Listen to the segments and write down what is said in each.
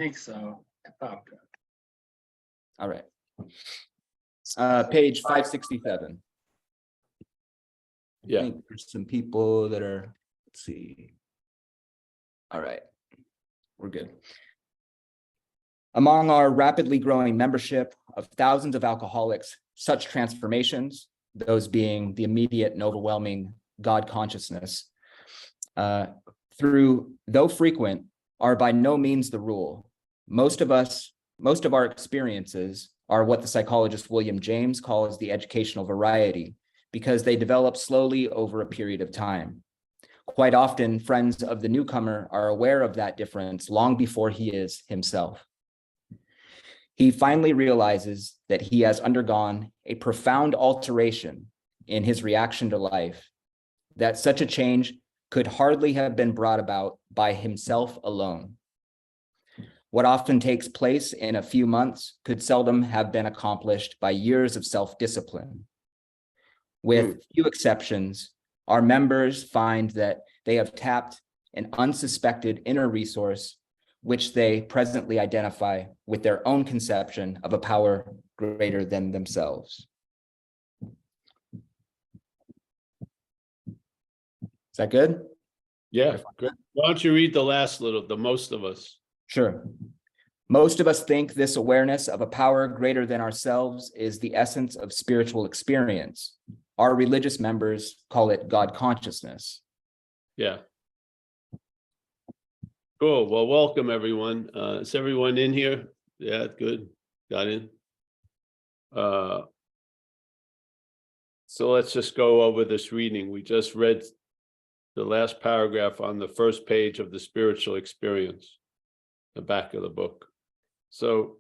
think so. Oh, good. All right. Page 567. I Yeah. think there's some people that are, let's see. All right, we're good. Among our rapidly growing membership of thousands of alcoholics, such transformations, those being the immediate and overwhelming God consciousness, though frequent, are by no means the rule. Most of our experiences are what the psychologist William James calls the educational variety, because they develop slowly over a period of time. Quite often, friends of the newcomer are aware of that difference long before he is himself. He finally realizes that he has undergone a profound alteration in his reaction to life, that such a change could hardly have been brought about by himself alone. What often takes place in a few months could seldom have been accomplished by years of self-discipline. With few exceptions, our members find that they have tapped an unsuspected inner resource, which they presently identify with their own conception of a power greater than themselves. Is that good? Yeah, good. Why don't you read the last little, the most of us? Sure. Most of us think this awareness of a power greater than ourselves is the essence of spiritual experience. Our religious members call it God consciousness. Yeah. Cool. Well, welcome everyone. Is everyone in here? Yeah, good. Got in. So let's just go over this reading. We just read the last paragraph on the first page of the spiritual experience, the back of the book. So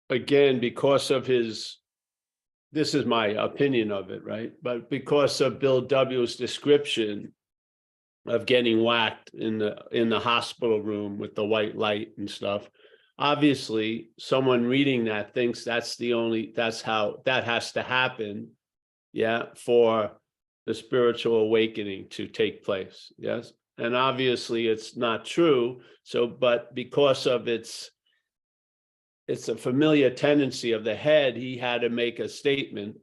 again, because of his, this is my opinion of it, right? But because of Bill W.'s description of getting whacked in the hospital room with the white light and stuff, obviously someone reading that thinks that's how that has to happen, yeah, for the spiritual awakening to take place. Yes. And obviously it's not true. So, but because of it's a familiar tendency of the head, he had to make a statement,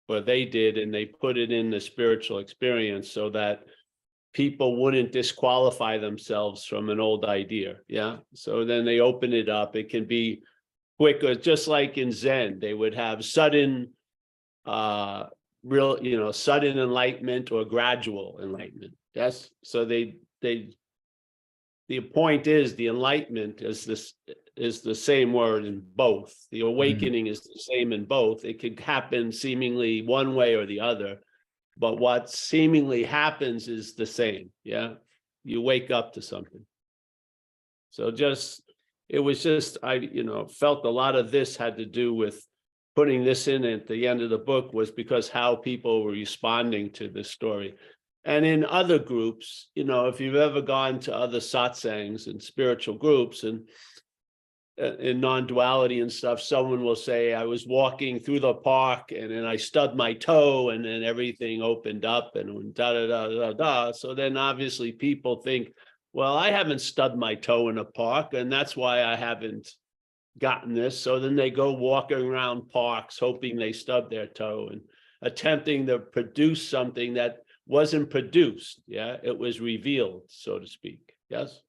or they did, and they put it in the spiritual experience so that people wouldn't disqualify themselves from an old idea. Yeah. So then they open it up. It can be quicker, just like in Zen, they would have sudden, sudden enlightenment or gradual enlightenment. Yes. So the point is the enlightenment is the same word in both. The awakening is the same in both. It could happen seemingly one way or the other, but what seemingly happens is the same. Yeah. You wake up to something. So it was just, I felt a lot of this had to do with putting this in at the end of the book, was because how people were responding to this story. And in other groups, if you've ever gone to other satsangs and spiritual groups and in non-duality and stuff, someone will say, I was walking through the park and then I stubbed my toe and then everything opened up and da da da da da. So then obviously people think, well, I haven't stubbed my toe in a park and that's why I haven't gotten this. So then they go walking around parks hoping they stub their toe and attempting to produce something that wasn't produced. Yeah, it was revealed, so to speak. Yes.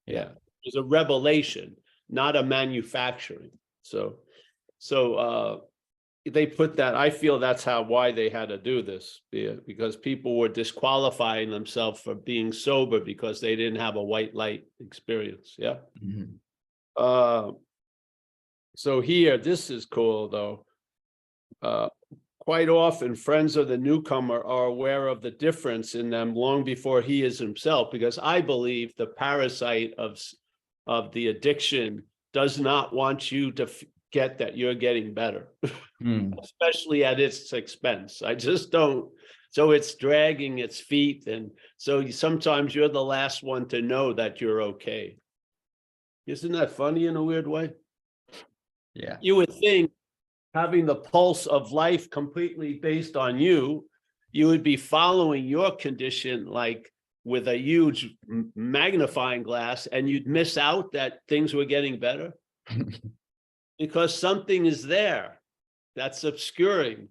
Yeah, it was a revelation, not a manufacturing. So they put that. I feel that's why they had to do this, because people were disqualifying themselves for being sober because they didn't have a white light experience. Yeah. So here, this is cool though. Quite often, friends of the newcomer are aware of the difference in them long before he is himself, because I believe the parasite of the addiction does not want you to get that you're getting better, especially at its expense. I just don't. So it's dragging its feet. And so sometimes you're the last one to know that you're okay. Isn't that funny in a weird way? Yeah. You would think, having the pulse of life completely based on you, you would be following your condition like with a huge magnifying glass, and you'd miss out that things were getting better because something is there that's obscuring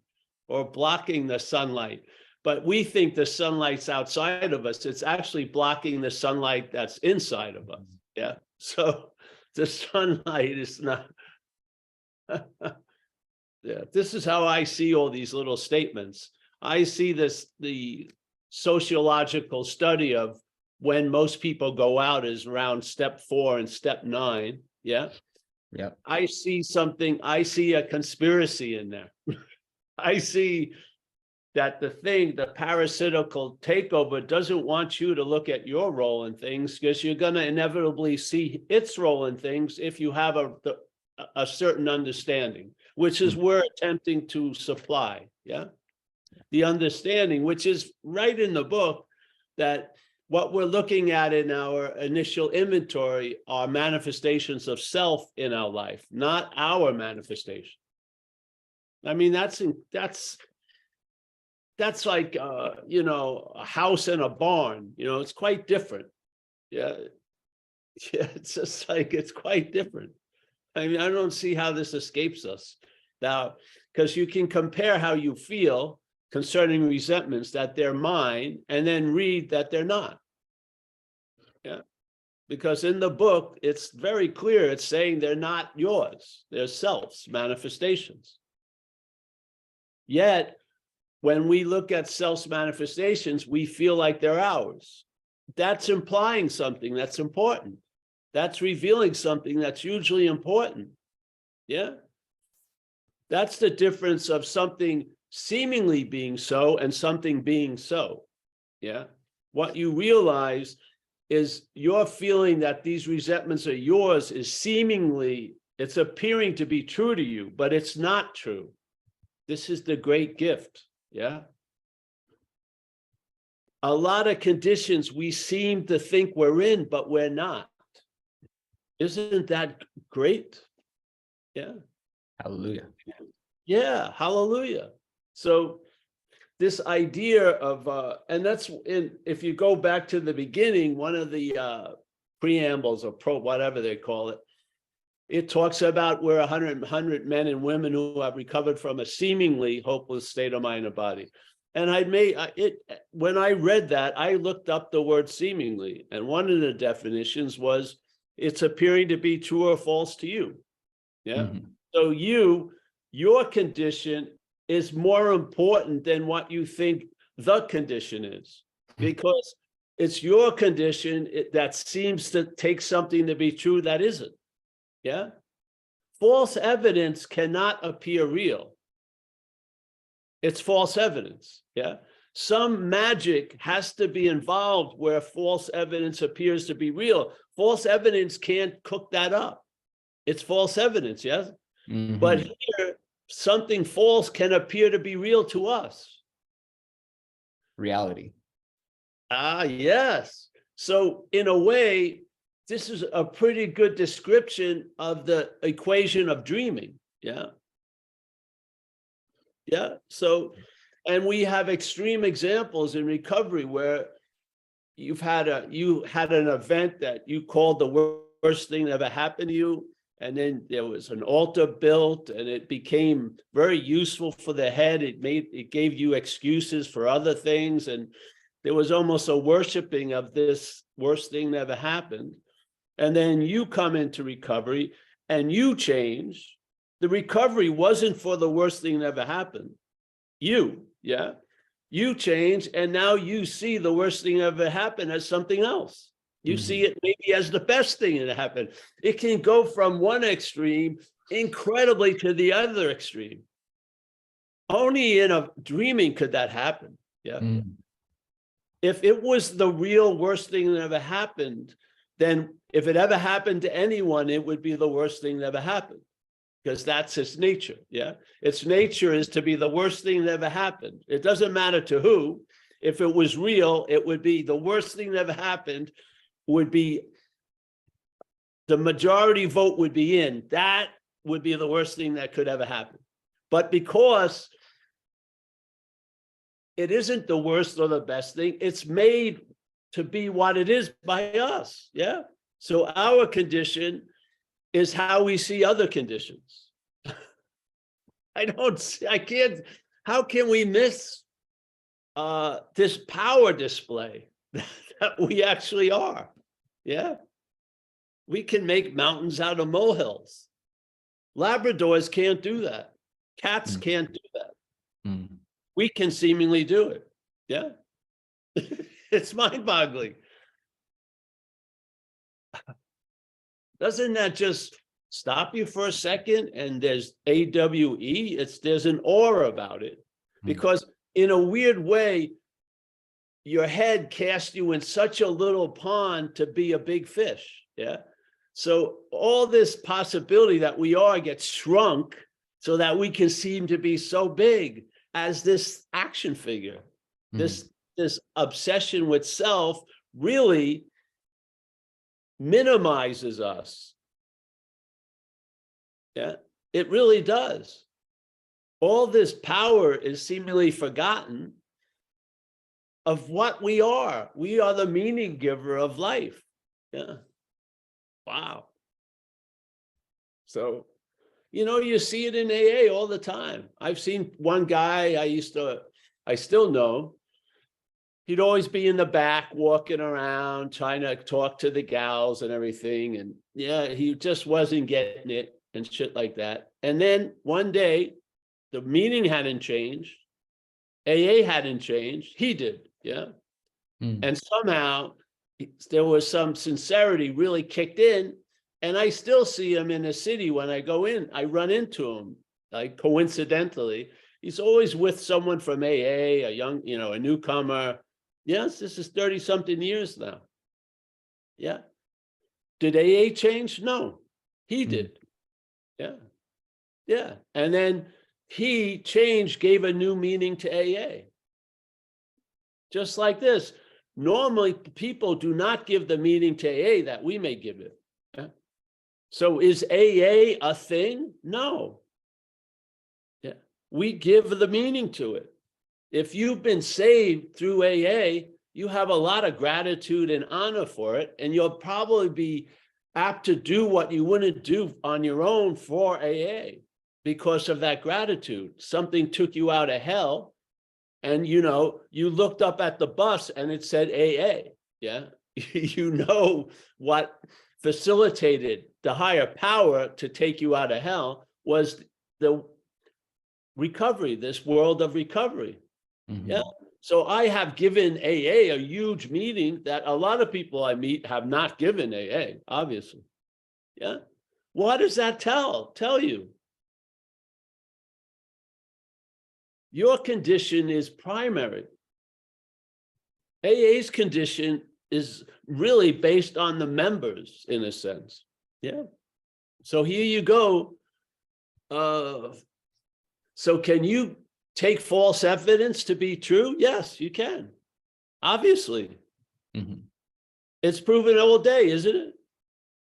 or blocking the sunlight. But we think the sunlight's outside of us. It's actually blocking the sunlight that's inside of us. Yeah. So the sunlight is not. Yeah. This is how I see all these little statements. I see this, the sociological study of when most people go out is around step 4 and step 9. Yeah. Yeah. I see something, I see a conspiracy in there. I see that the parasitical takeover doesn't want you to look at your role in things, because you're going to inevitably see its role in things if you have a certain understanding, which is we're attempting to supply. Yeah. The understanding, which is right in the book, that what we're looking at in our initial inventory are manifestations of self in our life, not our manifestation. I mean, that's like, you know, a house and a barn, you know, it's quite different. Yeah. Yeah. It's just like, it's quite different. I mean, I don't see how this escapes us now, because you can compare how you feel concerning resentments, that they're mine, and then read that they're not. Yeah. Because in the book, it's very clear. It's saying they're not yours. They're self's manifestations. Yet, when we look at self's manifestations, we feel like they're ours. That's implying something that's important. That's revealing something that's hugely important. Yeah. That's the difference of something seemingly being so and something being so. Yeah. What you realize is your feeling that these resentments are yours is seemingly, it's appearing to be true to you, but it's not true. This is the great gift. Yeah. A lot of conditions we seem to think we're in, but we're not. Isn't that great? Yeah. Hallelujah. Yeah. Hallelujah. So this idea of, and that's if you go back to the beginning, one of the preambles or whatever they call it, it talks about we're 100 men and women who have recovered from a seemingly hopeless state of mind and body. And when I read that, I looked up the word seemingly, and one of the definitions was it's appearing to be true or false to you. Yeah. Mm-hmm. So your condition is more important than what you think the condition is, because it's your condition that seems to take something to be true that isn't. Yeah. False evidence cannot appear real. It's false evidence. Yeah. Some magic has to be involved where false evidence appears to be real. False evidence can't cook that up. It's false evidence. Yes. Mm-hmm. But here, something false can appear to be real to us. Reality. Yes. So in a way, this is a pretty good description of the equation of dreaming. Yeah. Yeah. So, and we have extreme examples in recovery where you had an event that you called the worst thing that ever happened to you. And then there was an altar built, and it became very useful for the head. It gave you excuses for other things. And there was almost a worshiping of this worst thing that ever happened. And then you come into recovery and you change. The recovery wasn't for the worst thing that ever happened. You change, and now you see the worst thing that ever happened as something else. You see it maybe as the best thing that happened. It can go from one extreme incredibly to the other extreme. Only in a dreaming could that happen. Yeah. If it was the real worst thing that ever happened, then if it ever happened to anyone, it would be the worst thing that ever happened, because that's its nature. Yeah. Its nature is to be the worst thing that ever happened. It doesn't matter to who. If it was real, it would be the worst thing that ever happened. Would be the majority vote would be in. That would be the worst thing that could ever happen. But because it isn't the worst or the best thing, it's made to be what it is by us. Yeah. So our condition is how we see other conditions. I can't, how can we miss this power display that we actually are? Yeah. We can make mountains out of molehills. Labradors can't do that. Cats can't do that. We can seemingly do it. Yeah. It's mind-boggling. Doesn't that just stop you for a second? And there's AWE, there's an aura about it. Because in a weird way, your head casts you in such a little pond to be a big fish. Yeah. So all this possibility that we are gets shrunk so that we can seem to be so big as this action figure. This obsession with self really minimizes us. Yeah, it really does. All this power is seemingly forgotten of what we are. We are the meaning giver of life. Yeah. Wow. So, you see it in AA all the time. I've seen one guy I still know. He'd always be in the back walking around, trying to talk to the gals and everything. And yeah, he just wasn't getting it and shit like that. And then one day, the meaning hadn't changed. AA hadn't changed. He did. Yeah. And somehow there was some sincerity really kicked in. And I still see him in the city when I go in. I run into him, like coincidentally. He's always with someone from AA, a young, a newcomer. Yes, this is 30-something years now. Yeah. Did AA change? No, he did. Yeah. Yeah. And then he changed, gave a new meaning to AA. Just like this. Normally, people do not give the meaning to AA that we may give it. Yeah. So is AA a thing? No. Yeah. We give the meaning to it. If you've been saved through AA, you have a lot of gratitude and honor for it, and you'll probably be apt to do what you wouldn't do on your own for AA because of that gratitude. Something took you out of hell, and you looked up at the bus and it said AA. Yeah. What facilitated the higher power to take you out of hell was the recovery, this world of recovery. Yeah. So I have given AA a huge meaning that a lot of people I meet have not given AA, obviously. Yeah. What does that tell you? Your condition is primary. AA's condition is really based on the members, in a sense. Yeah. So here you go. So can you take false evidence to be true? Yes, you can. Obviously. It's proven all day, isn't it?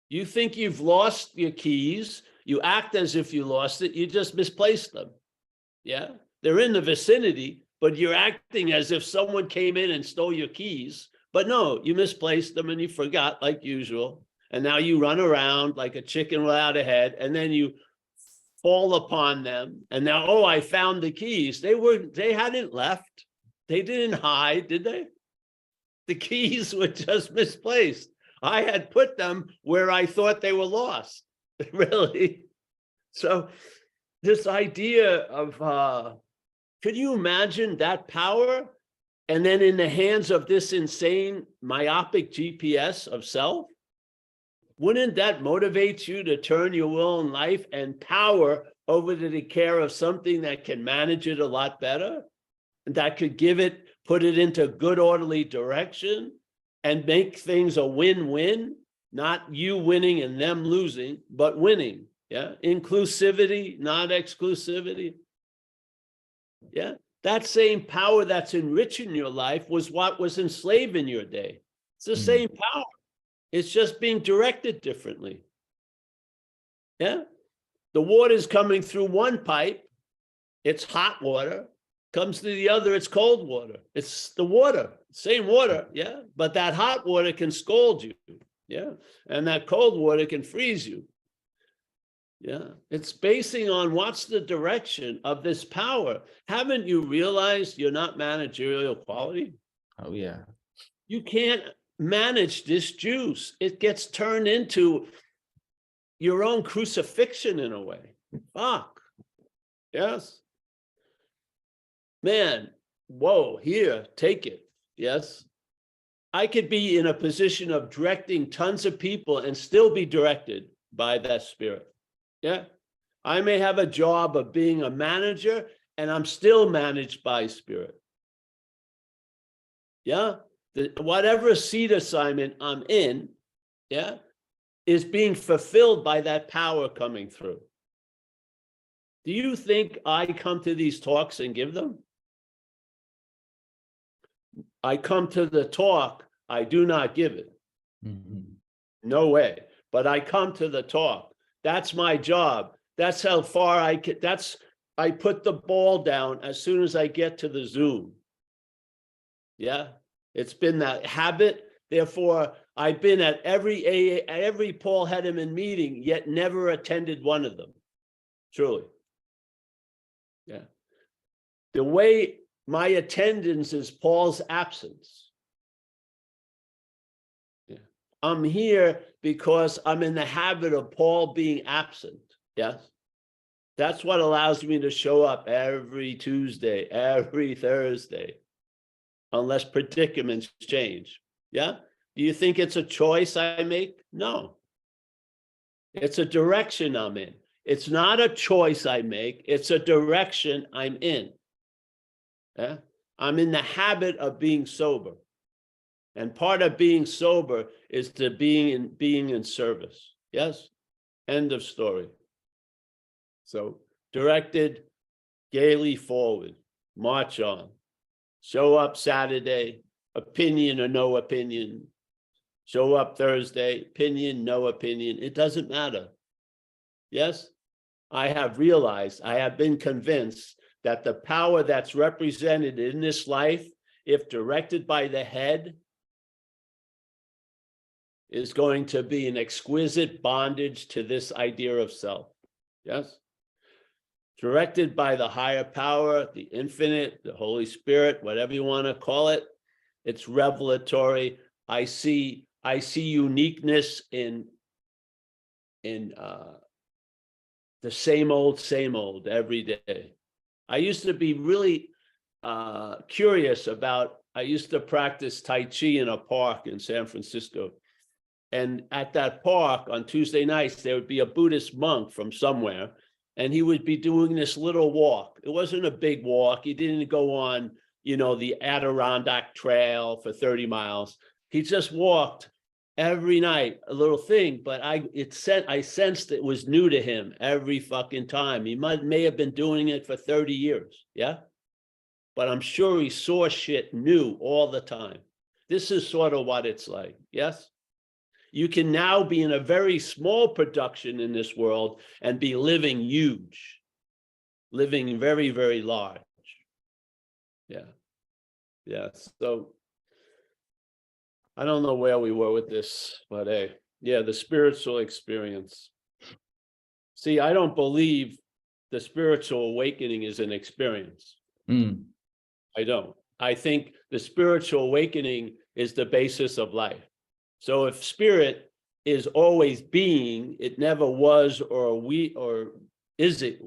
You think you've lost your keys. You act as if you lost it. You just misplaced them. Yeah. They're in the vicinity, but you're acting as if someone came in and stole your keys. But no, you misplaced them and you forgot like usual. And now you run around like a chicken without a head, and then you fall upon them. And now, I found the keys. They hadn't left. They didn't hide, did they? The keys were just misplaced. I had put them where I thought they were lost, really. So this idea of, could you imagine that power? And then in the hands of this insane myopic GPS of self? Wouldn't that motivate you to turn your will and life and power over to the care of something that can manage it a lot better? That could put it into good orderly direction and make things a win-win, not you winning and them losing, but winning. Yeah. Inclusivity, not exclusivity. Yeah. That same power that's enriching your life was what was enslaving your day. It's the same power. It's just being directed differently. Yeah. The water's coming through one pipe. It's hot water. Comes to the other, it's cold water. It's the water, same water, yeah. But that hot water can scald you, yeah. And that cold water can freeze you. Yeah, it's basing on what's the direction of this power. Haven't you realized you're not managerial quality? Oh, yeah. You can't manage this juice. It gets turned into your own crucifixion in a way. Fuck. Yes. Man, whoa, here, take it. Yes. I could be in a position of directing tons of people and still be directed by that spirit. Yeah. I may have a job of being a manager and I'm still managed by spirit. Yeah. Whatever seat assignment I'm in, yeah, is being fulfilled by that power coming through. Do you think I come to these talks and give them? I come to the talk, I do not give it. Mm-hmm. No way. But I come to the talk. That's my job. That's how far I can. I put the ball down as soon as I get to the Zoom. Yeah, it's been that habit. Therefore, I've been at every Paul Hedderman meeting, yet never attended one of them. Truly. Yeah. The way my attendance is Paul's absence. Yeah. I'm here because I'm in the habit of Paul being absent. Yes. That's what allows me to show up every Tuesday, every Thursday, unless predicaments change. Yeah. Do you think it's a choice I make? No. It's a direction I'm in. It's not a choice I make. It's a direction I'm in. Yeah. I'm in the habit of being sober. And part of being sober is to being in service. Yes. End of story. So directed, gaily forward, march on, show up Saturday, opinion or no opinion, show up Thursday, opinion, no opinion, it doesn't matter. Yes, I have realized, I have been convinced that the power that's represented in this life, if directed by the head, is going to be an exquisite bondage to this idea of self. Yes. Directed by the higher power, the infinite, the Holy Spirit, whatever you want to call it, it's revelatory. I see uniqueness in the same old every day. I used to be really curious about, I used to practice Tai Chi in a park in San Francisco. And at that park on Tuesday nights, there would be a Buddhist monk from somewhere, and he would be doing this little walk. It wasn't a big walk. He didn't go on, the Adirondack Trail for 30 miles. He just walked every night, a little thing, but I sensed it was new to him every fucking time. He may have been doing it for 30 years, yeah? But I'm sure he saw shit new all the time. This is sort of what it's like, yes? You can now be in a very small production in this world and be living huge, living very, very large. Yeah. Yeah. So I don't know where we were with this, but hey, yeah, the spiritual experience. See, I don't believe the spiritual awakening is an experience. I don't. I think the spiritual awakening is the basis of life. So if spirit is always being, it never was, or is it,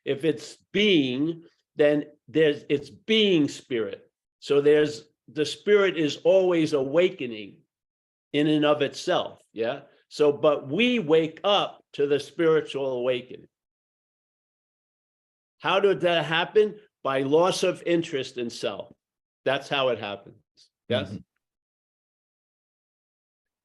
if it's being, then it's being spirit. So the spirit is always awakening in and of itself. Yeah. So, but we wake up to the spiritual awakening. How did that happen? By loss of interest in self. That's how it happens. Yes. Mm-hmm.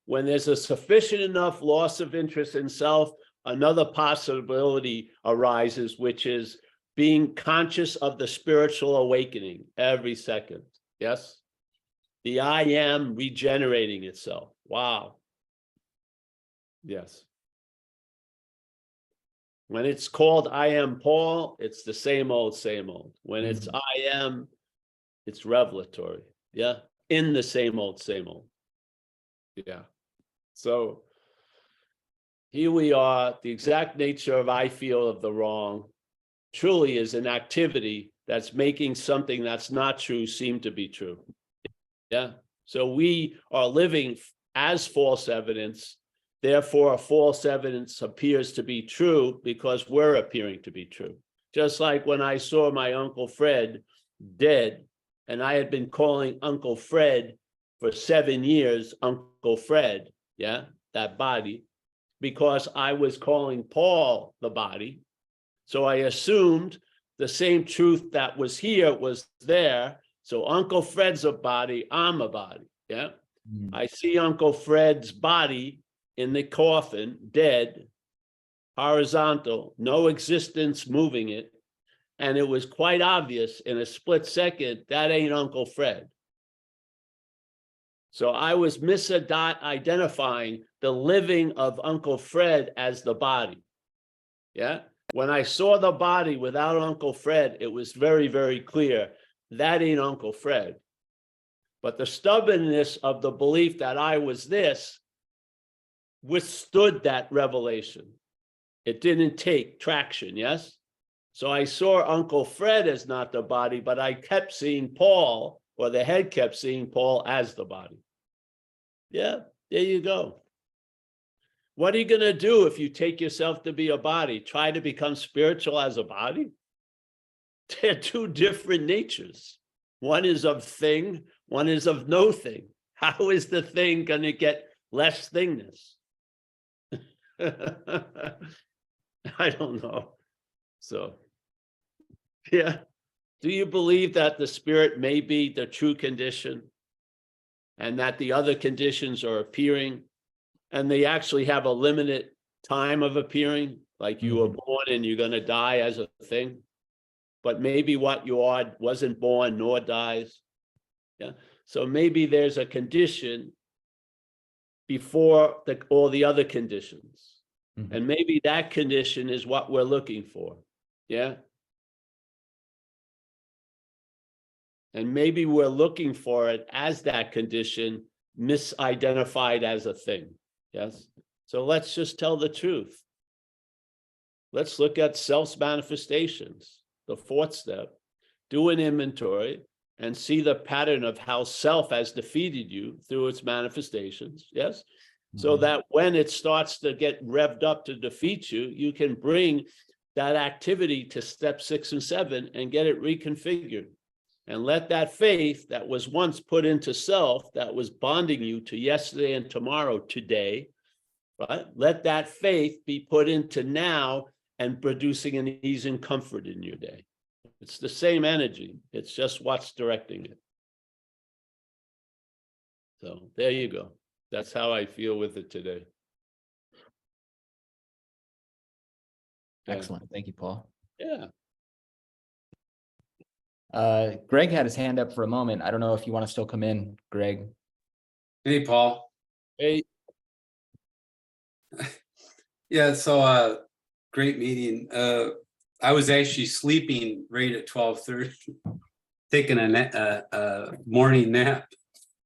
When there's a sufficient enough loss of interest in self, another possibility arises, which is being conscious of the spiritual awakening every second. Yes. The I am regenerating itself. Wow. Yes. When it's called I am Paul, it's the same old, same old. When it's Mhm. I am, it's revelatory. Yeah. In the same old, same old. Yeah. So here we are. The exact nature of I feel of the wrong truly is an activity that's making something that's not true seem to be true. Yeah. So we are living as false evidence. Therefore, false evidence appears to be true because we're appearing to be true. Just like when I saw my Uncle Fred dead, and I had been calling Uncle Fred for 7 years, Uncle Fred, yeah, that body, because I was calling Paul the body. So I assumed the same truth that was here was there. So Uncle Fred's a body, I'm a body, yeah. I see Uncle Fred's body in the coffin, dead, horizontal, no existence moving it. And it was quite obvious in a split second, that ain't Uncle Fred. So I was misidentifying the living of Uncle Fred as the body. Yeah. When I saw the body without Uncle Fred, it was very, very clear that ain't Uncle Fred. But the stubbornness of the belief that I was this withstood that revelation. It didn't take traction, yes? So I saw Uncle Fred as not the body, but I kept seeing Paul, or the head kept seeing Paul as the body. Yeah, there you go. What are you going to do if you take yourself to be a body? Try to become spiritual as a body? They're two different natures. One is of thing, one is of no thing. How is the thing going to get less thingness? I don't know. So, yeah. Do you believe that the spirit may be the true condition and that the other conditions are appearing and they actually have a limited time of appearing, like you were born and you're going to die as a thing, but maybe what you are wasn't born nor dies? Yeah. So maybe there's a condition before all the other conditions. And maybe that condition is what we're looking for. Yeah. And maybe we're looking for it as that condition, misidentified as a thing. Yes. So let's just tell the truth. Let's look at self's manifestations, the fourth step, do an inventory and see the pattern of how self has defeated you through its manifestations. Yes. So that when it starts to get revved up to defeat you, you can bring that activity to step 6 and 7 and get it reconfigured. And let that faith that was once put into self, that was bonding you to yesterday and tomorrow, today, right? Let that faith be put into now and producing an ease and comfort in your day. It's the same energy. It's just what's directing it. So there you go. That's how I feel with it today. Excellent. Thank you, Paul. Yeah. Greg had his hand up for a moment. I don't know if you want to still come in, Greg. Hey, Paul. Hey. Yeah, so great meeting. I was actually sleeping right at 12:30, taking a morning nap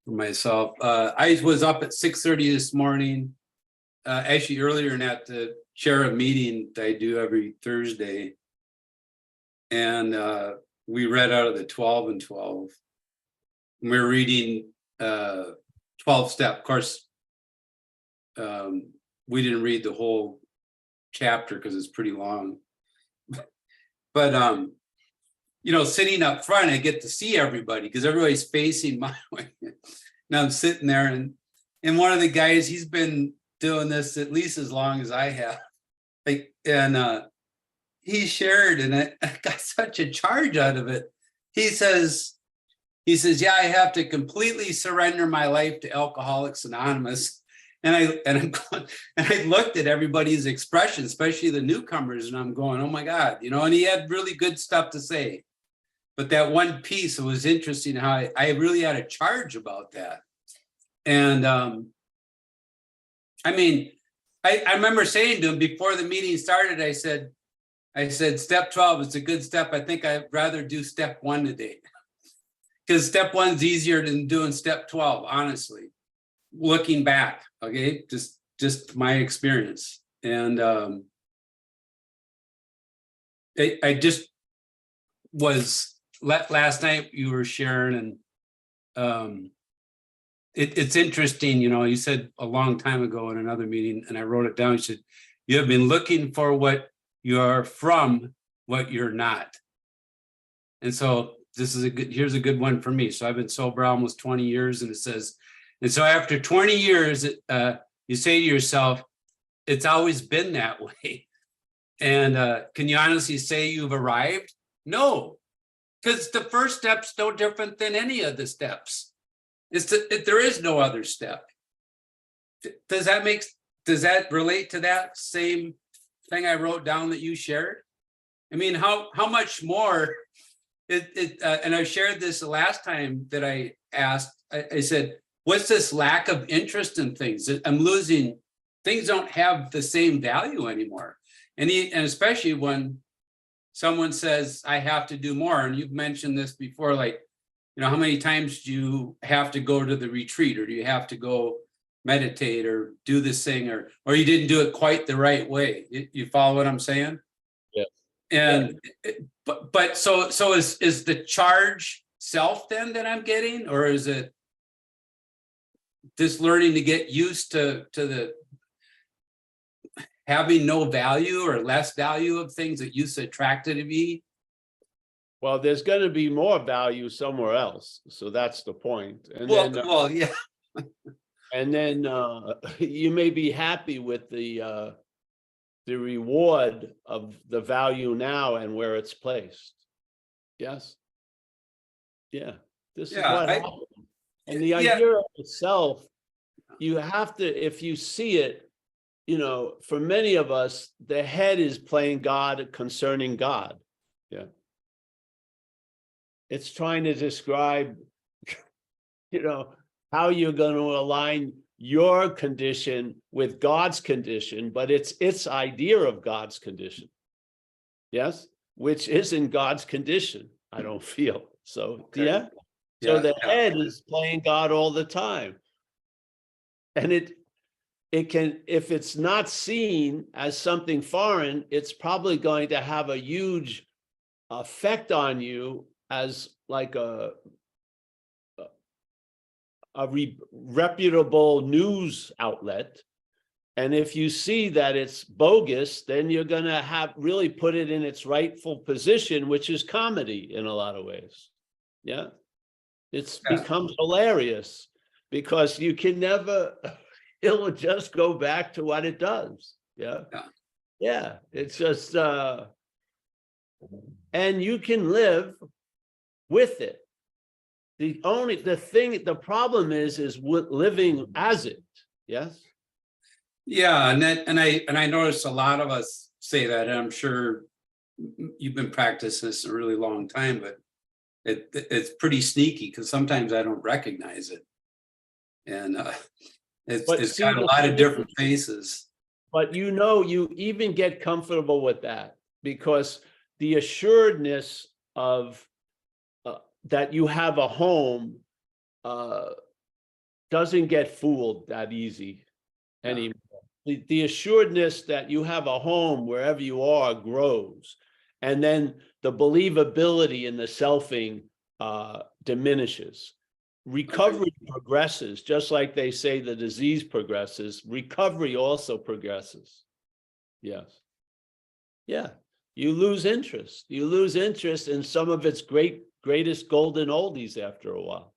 for myself. I was up at 6:30 this morning, actually earlier than that, to chair a meeting that I do every Thursday. And we read out of the 12 and 12. We're reading 12 step. Of course, we didn't read the whole chapter because it's pretty long. But you know, sitting up front, I get to see everybody because everybody's facing my way. Now I'm sitting there, and one of the guys, he's been doing this at least as long as I have. Like, and he shared, and I got such a charge out of it. He says, yeah, I have to completely surrender my life to Alcoholics Anonymous. And I looked at everybody's expression, especially the newcomers, and I'm going, oh my God, you know, and he had really good stuff to say. But that one piece, it was interesting how I really had a charge about that. And I mean, I remember saying to him before the meeting started, I said, I said, step 12 is a good step. I think I'd rather do step 1 today. Because step 1's easier than doing step 12, honestly. Looking back, okay, just my experience. And I just was last night you were sharing, and it's interesting, you know, you said a long time ago in another meeting, and I wrote it down. You said, you have been looking for what you are from, what you're not. And so this is here's a good one for me. So I've been sober almost 20 years, and it says, and so after 20 years, you say to yourself, it's always been that way. And can you honestly say you've arrived? No, because the first step's no different than any of the steps. There is no other step. Does that relate to that same thing I wrote down that you shared? I mean, how much more? And I shared this the last time that I asked. I said, what's this lack of interest in things? I'm losing. Things don't have the same value anymore. And especially when someone says, I have to do more. And you've mentioned this before, like, you know, how many times do you have to go to the retreat, or do you have to go meditate or do this thing, or you didn't do it quite the right way? You follow what I'm saying? Yeah. And but so is the charge self then that I'm getting, or is it just learning to get used to the having no value or less value of things that used to attract to me? Well, there's going to be more value somewhere else, so that's the point. And well, yeah. And then you may be happy with the reward of the value now and where it's placed. Yes. Yeah. This is what happens. And the idea of itself, you have to, if you see it, you know, for many of us, the head is playing God concerning God. Yeah. It's trying to describe, you know, how you're going to align your condition with God's condition, but it's its idea of God's condition. Yes, which isn't God's condition, I don't feel. So, Okay. yeah. So the head is playing God all the time. And it can, if it's not seen as something foreign, it's probably going to have a huge effect on you as like a reputable news outlet. And if you see that it's bogus, then you're going to have really put it in its rightful position, which is comedy in a lot of ways. Yeah. It's becomes hilarious because you can never, it'll just go back to what it does. Yeah. Yeah. It's just, and you can live with it. The problem is living as it. Yes. Yeah, and I noticed a lot of us say that, and I'm sure you've been practicing this a really long time, but it's pretty sneaky because sometimes I don't recognize it, and it's got a lot of different faces. But you know, you even get comfortable with that because the assuredness of that you have a home doesn't get fooled that easy anymore. The assuredness that you have a home wherever you are grows. And then the believability in the selfing diminishes. Recovery progresses, just like they say the disease progresses, recovery also progresses. Yes. Yeah. You lose interest. You lose interest in some of its greatest golden oldies after a while.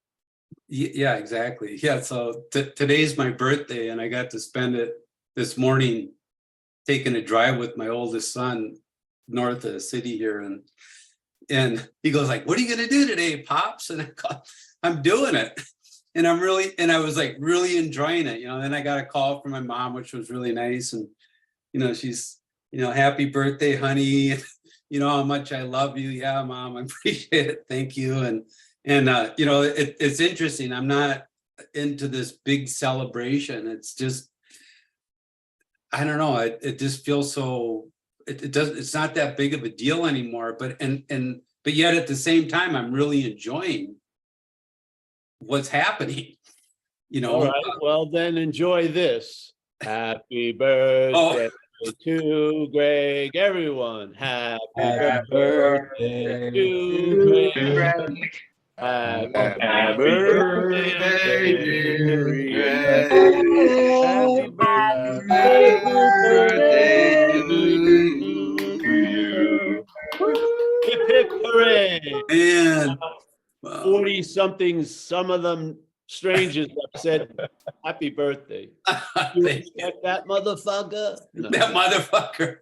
Yeah, exactly. Yeah, so today's my birthday, and I got to spend it this morning taking a drive with my oldest son north of the city here, and he goes like, "What are you gonna do today, Pops?" And I go, "I'm doing it," and I was like really enjoying it, you know. Then I got a call from my mom, which was really nice, and you know, she's, you know, "Happy birthday, honey. You know how much I love you." "Yeah, Mom, I appreciate it. Thank you." And you know, it's interesting. I'm not into this big celebration. It's just, I don't know. It just feels so. it's not that big of a deal anymore, but yet at the same time, I'm really enjoying what's happening, you know. All right, well then enjoy this. Happy birthday to Greg, everyone. Happy birthday to Greg. Happy birthday, dear Greg. Happy birthday to you. Hip hip hooray. And 40 somethings, some of them strangers have said happy birthday. You respect that motherfucker? No. that motherfucker.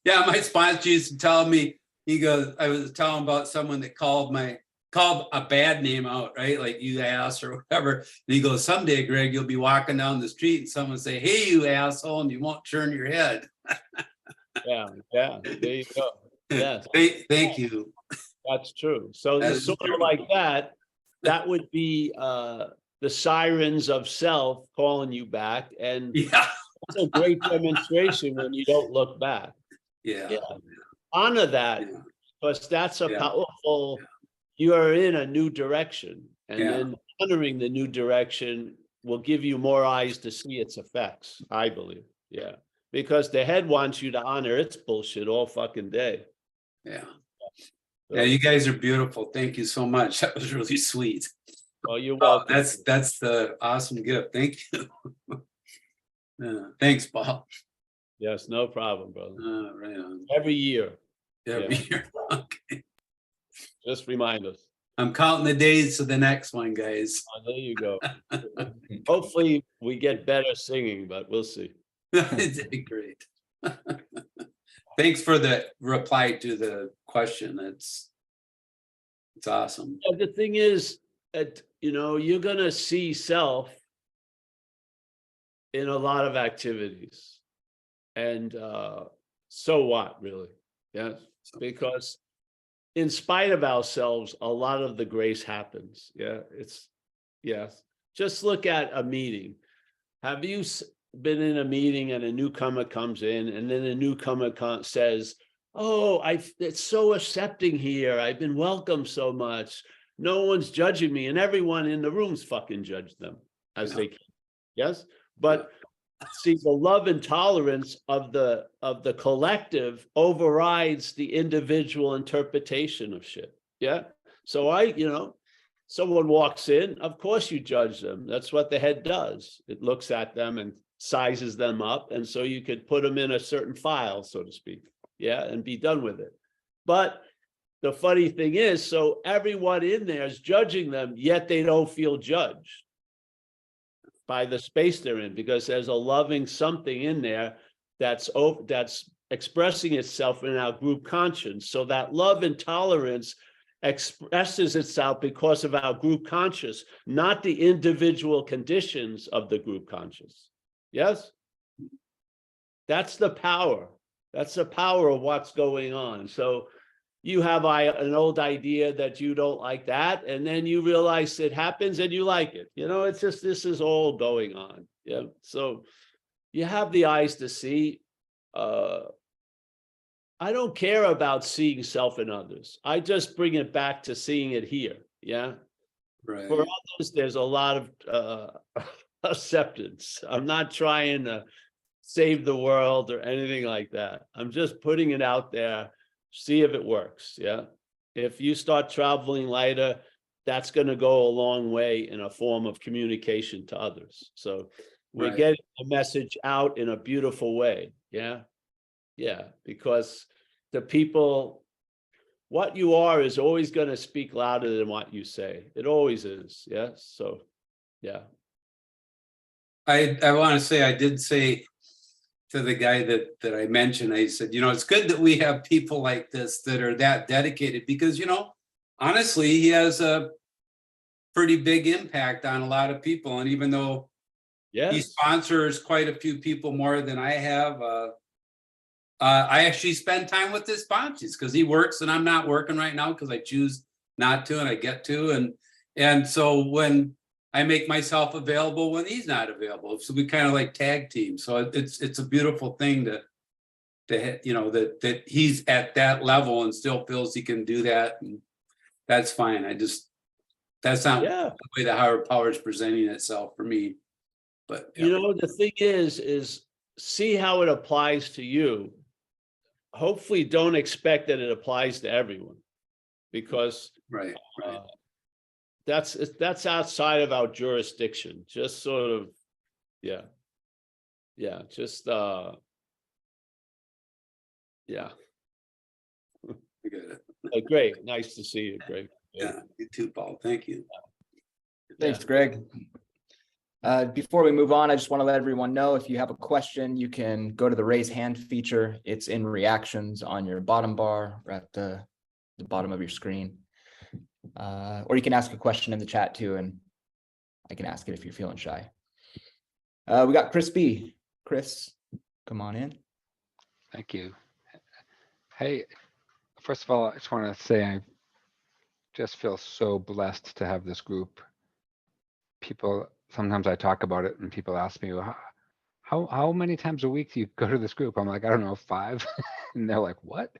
Yeah, my sponsor used to tell me, he goes, I was telling about someone that called a bad name out, right? Like you ass or whatever. And he goes, someday, Greg, you'll be walking down the street and someone say, hey, you asshole, and you won't turn your head. Yeah, there you go. Yes. Thank you. That's true. So That's sort true. of like that would be the sirens of self calling you back. And Yeah. it's a great demonstration when you don't look back. Yeah. Yeah. Honor that, Yeah. because that's a Yeah. powerful, you are in a new direction. And Yeah. then honoring the new direction will give you more eyes to see its effects, I believe. Yeah. Because the head wants you to honor its bullshit all fucking day. Yeah. So, Yeah, you guys are beautiful. Thank you so much. That was really sweet. well, you're Oh, welcome. that's the awesome gift. Thank you. Thanks, Paul. Yes, no problem, brother. Right on. Every year, Every Yeah. year. Okay. just remind us. I'm counting the days to the next one, guys. Oh, there you go. Hopefully we get better singing, but we'll see. Great. Thanks for the reply to the question. It's awesome. Yeah, the thing is that, you're gonna see self in a lot of activities. And so what, really? Yes, because in spite of ourselves, a lot of the grace happens. Yeah, yes. Just look at a meeting. Have you been in a meeting and a newcomer comes in, and then a newcomer says, oh, it's so accepting here. I've been welcomed so much. No one's judging me, and everyone in the room's fucking judged them as they can. Yes, but see, the love and tolerance of the collective overrides the individual interpretation of shit. Yeah. So someone walks in, of course you judge them. That's what the head does. It looks at them and sizes them up. And so you could put them in a certain file, so to speak. Yeah. And be done with it. But the funny thing is, so everyone in there is judging them, yet they don't feel judged by the space they're in, because there's a loving something in there that's expressing itself in our group conscience. So that love and tolerance expresses itself because of our group conscious, not the individual conditions of the group conscious. Yes? That's the power. That's the power of what's going on. So you have an old idea that you don't like that, and then you realize it happens and you like it. It's just, this is all going on. Yeah. So you have the eyes to see. I don't care about seeing self in others. I just bring it back to seeing it here. Yeah. Right. For others, there's a lot of acceptance. I'm not trying to save the world or anything like that. I'm just putting it out there. See if it works. Yeah. If you start traveling lighter, that's going to go a long way in a form of communication to others. So we're getting the message out in a beautiful way. Yeah. Yeah. Because the people, what you are is always going to speak louder than what you say. It always is. Yes. So, yeah. I want to say, I did say to the guy that I mentioned, I said, it's good that we have people like this that are that dedicated, because, honestly, he has a pretty big impact on a lot of people. And even though he sponsors quite a few people more than I have, I actually spend time with his sponsors because he works and I'm not working right now because I choose not to and I get to. And so when I make myself available when he's not available. So we kind of like tag team. So it's a beautiful thing that, that he's at that level and still feels he can do that. And that's fine. That's not Yeah. the way the higher power is presenting itself for me. But The thing is see how it applies to you. Hopefully don't expect that it applies to everyone, because right. that's outside of our jurisdiction. Just sort of, just yeah. I get it. Great, nice to see you, Greg. Yeah, you too, Paul. Thank you. Thanks, Greg. Before we move on, I just want to let everyone know, if you have a question, you can go to the raise hand feature. It's in reactions on your bottom bar, or at the bottom of your screen. Or you can ask a question in the chat too, and I can ask it if you're feeling shy. We got Chris B. Chris, come on in. Thank you. Hey, first of all, I just want to say I just feel so blessed to have this group. People, sometimes I talk about it and people ask me, well, how many times a week do you go to this group? I'm like, I don't know, 5. And they're like, what?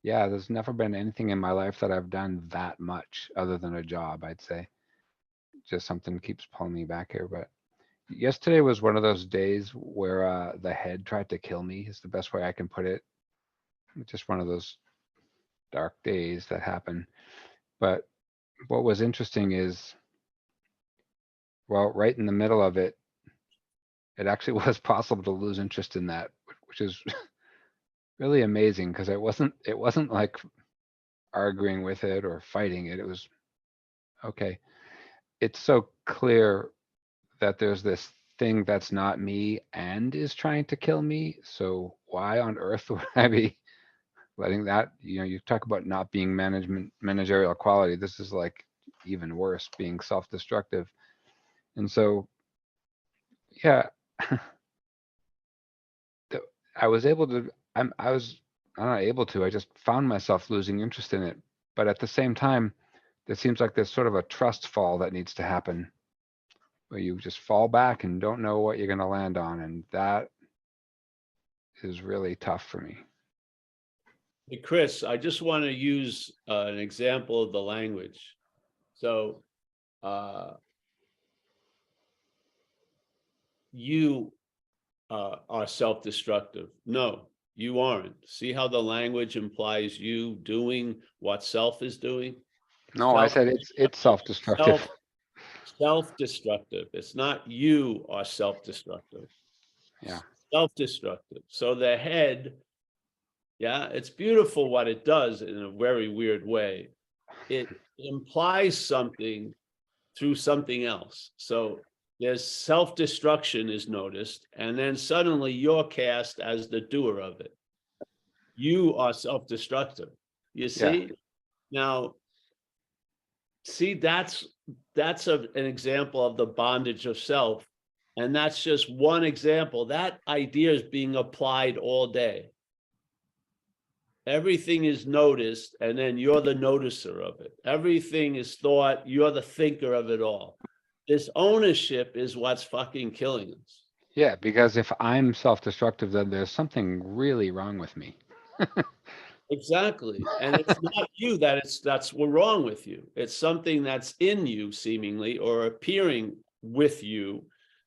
Yeah, there's never been anything in my life that I've done that much other than a job, I'd say. Just something keeps pulling me back here. But yesterday was one of those days where the head tried to kill me, is the best way I can put it. Just one of those dark days that happen. But what was interesting is, well, right in the middle of it, it actually was possible to lose interest in that, which is really amazing, because it wasn't like arguing with it or fighting it. It was okay. It's so clear that there's this thing that's not me and is trying to kill me. So why on earth would I be letting that, you talk about not being managerial quality. This is like even worse, being self-destructive. And so, yeah, I was able to, I'm not able to, I just found myself losing interest in it. But at the same time, there seems like there's sort of a trust fall that needs to happen, where you just fall back and don't know what you're going to land on. And that is really tough for me. Hey, Chris, I just want to use an example of the language. So you are self-destructive. No, you aren't. See how the language implies you doing what self is doing? No, I said it's self-destructive. Self-destructive. It's not you are self-destructive. Yeah. Self-destructive. So the head, it's beautiful what it does in a very weird way. It implies something through something else. So there's self-destruction is noticed, and then suddenly you're cast as the doer of it. You are self-destructive. You see? Now, see, that's an example of the bondage of self. And that's just one example. That idea is being applied all day. Everything is noticed, and then you're the noticer of it. Everything is thought, you're the thinker of it all. This ownership is what's fucking killing us. Yeah, because if I'm self-destructive, then there's something really wrong with me. Exactly. And it's not you that's what's wrong with you. It's something that's in you seemingly, or appearing with you,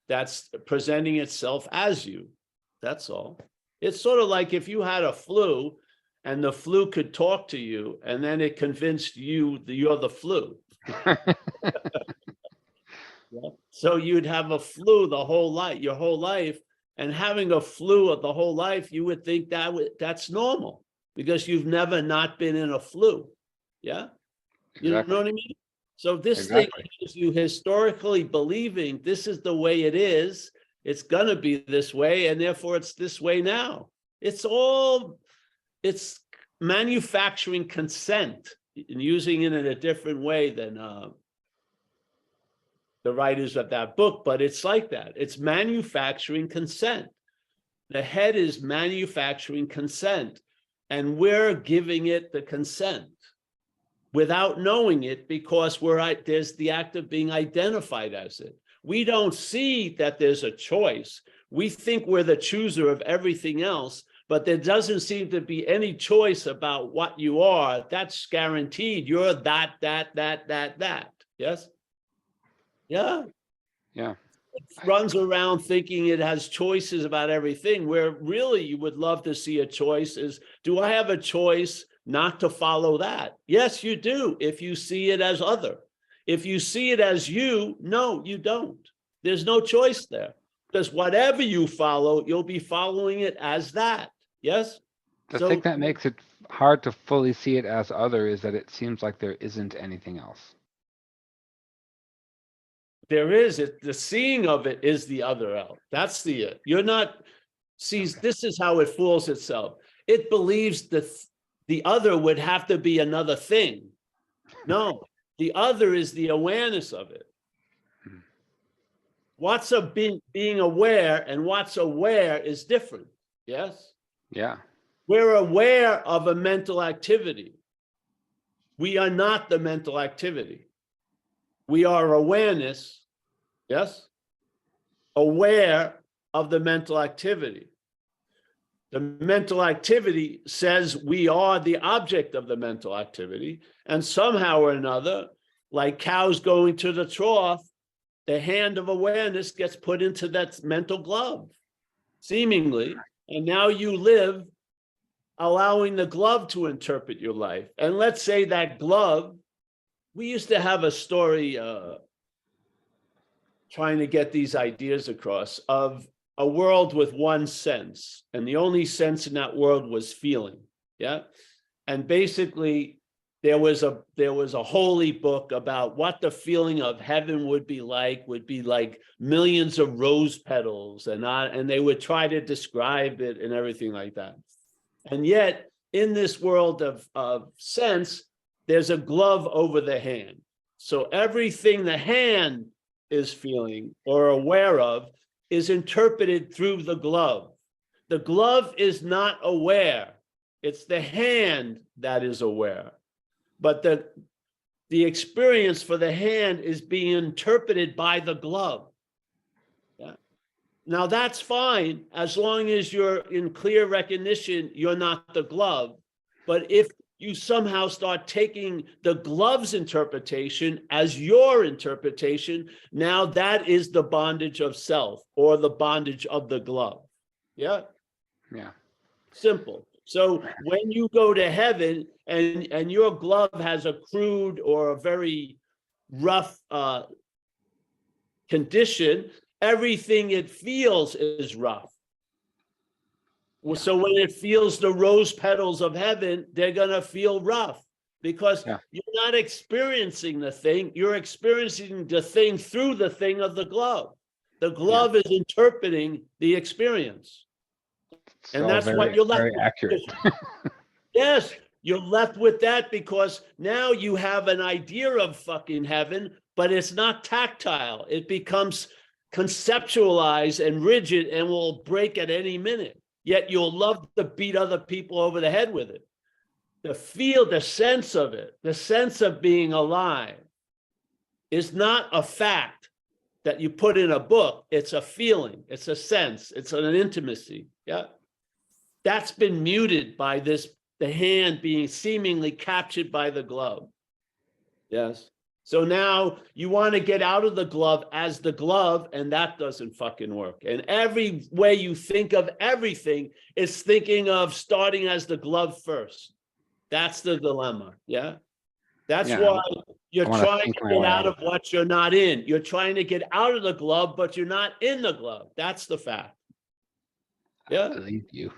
that's presenting itself as you. That's all. It's sort of like if you had a flu and the flu could talk to you, and then it convinced you that you're the flu. So you'd have a flu the whole life, your whole life, and having a flu of the whole life, you would think that's normal, because you've never not been in a flu. Yeah. You know what I mean? So this thing is you historically believing this is the way it is. It's going to be this way, and therefore it's this way now. It's manufacturing consent and using it in a different way than the writers of that book, but it's like that. It's manufacturing consent. The head is manufacturing consent, and we're giving it the consent without knowing it, because there's the act of being identified as it. We don't see that there's a choice. we think we're the chooser of everything else, but there doesn't seem to be any choice about what you are. That's guaranteed. You're that. Yes? Yeah. Yeah. It runs around thinking it has choices about everything, where really you would love to see a choice is, do I have a choice not to follow that? Yes, you do, if you see it as other. If you see it as you, no, you don't. There's no choice there. Because whatever you follow, you'll be following it as that. Yes? The So thing that makes it hard to fully see it as other is that it seems like there isn't anything else. there is it, the seeing of it is the other out. That's the, you're not, sees, this is how it fools itself. It believes that the other would have to be another thing. No, the other is the awareness of it. What's a being aware and what's aware is different. Yes? Yeah. We're aware of a mental activity. We are not the mental activity. We are awareness, yes? Aware of the mental activity. The mental activity says we are the object of the mental activity, and somehow or another, like cows going to the trough, the hand of awareness gets put into that mental glove, seemingly, and now you live allowing the glove to interpret your life. And let's say that glove, we used to have a story trying to get these ideas across of a world with one sense, and the only sense in that world was feeling. Yeah. And basically there was a holy book about what the feeling of heaven would be like millions of rose petals, and they would try to describe it and everything like that. And yet in this world of sense, there's a glove over the hand. So everything the hand is feeling or aware of is interpreted through the glove. The glove is not aware. It's the hand that is aware. But the experience for the hand is being interpreted by the glove. Yeah. Now that's fine, as long as you're in clear recognition, you're not the glove. But if you somehow start taking the glove's interpretation as your interpretation, now that is the bondage of self or the bondage of the glove. Yeah. Yeah. Simple. So when you go to heaven and your glove has a crude or a very rough condition, everything it feels is rough. So when it feels the rose petals of heaven, they're going to feel rough because you're not experiencing the thing. You're experiencing the thing through the thing of the glove. The glove is interpreting the experience. So And that's what you're left very with. accurate. Yes, you're left with that because now you have an idea of fucking heaven, but it's not tactile. It becomes conceptualized and rigid and will break at any minute. Yet you'll love to beat other people over the head with it. The sense of it, the sense of being alive is not a fact that you put in a book. It's a feeling, it's a sense, it's an intimacy. Yeah. That's been muted by the hand being seemingly captured by the glove. Yes. So now you want to get out of the glove as the glove, and that doesn't fucking work. And every way you think of everything is thinking of starting as the glove first. That's the dilemma. Yeah. That's why you're trying to get out of what you're not in. You're trying to get out of the glove, but you're not in the glove. That's the fact. Yeah. I believe you.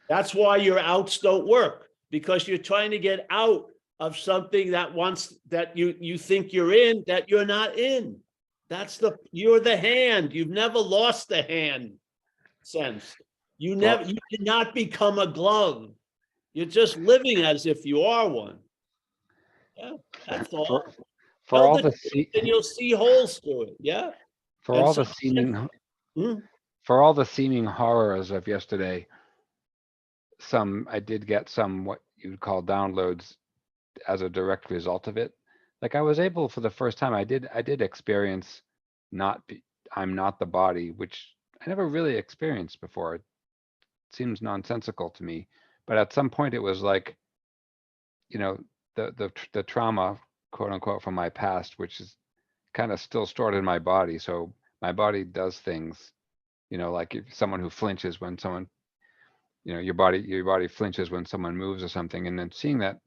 That's why your outs don't work, because you're trying to get out of something that you think you're in, that you're not in. You're the hand. You've never lost the hand sense. You cannot become a glove. You're just living as if you are one. Yeah, that's all. For all the and you'll see holes through it. Yeah. For all the seeming horrors of yesterday, I did get some what you'd call downloads as a direct result of it. Like I was able for the first time, I did experience I'm not the body, which I never really experienced before. It seems nonsensical to me, but at some point it was like, you know, the trauma, quote unquote, from my past, which is kind of still stored in my body. So my body does things, you know, like if someone who flinches when someone, you know, your body flinches when someone moves or something, and then seeing that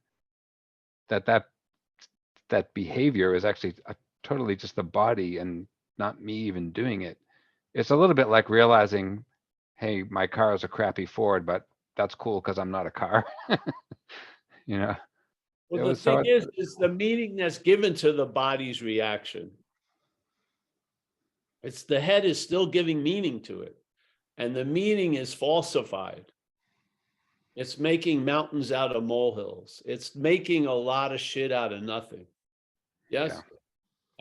behavior is actually totally just the body and not me even doing it. It's a little bit like realizing, hey, my car is a crappy Ford, but that's cool because I'm not a car. You know, Well, it the was so, thing is the meaning that's given to the body's reaction. It's the head is still giving meaning to it, and the meaning is falsified. It's making mountains out of molehills. It's making a lot of shit out of nothing. Yes. Yeah.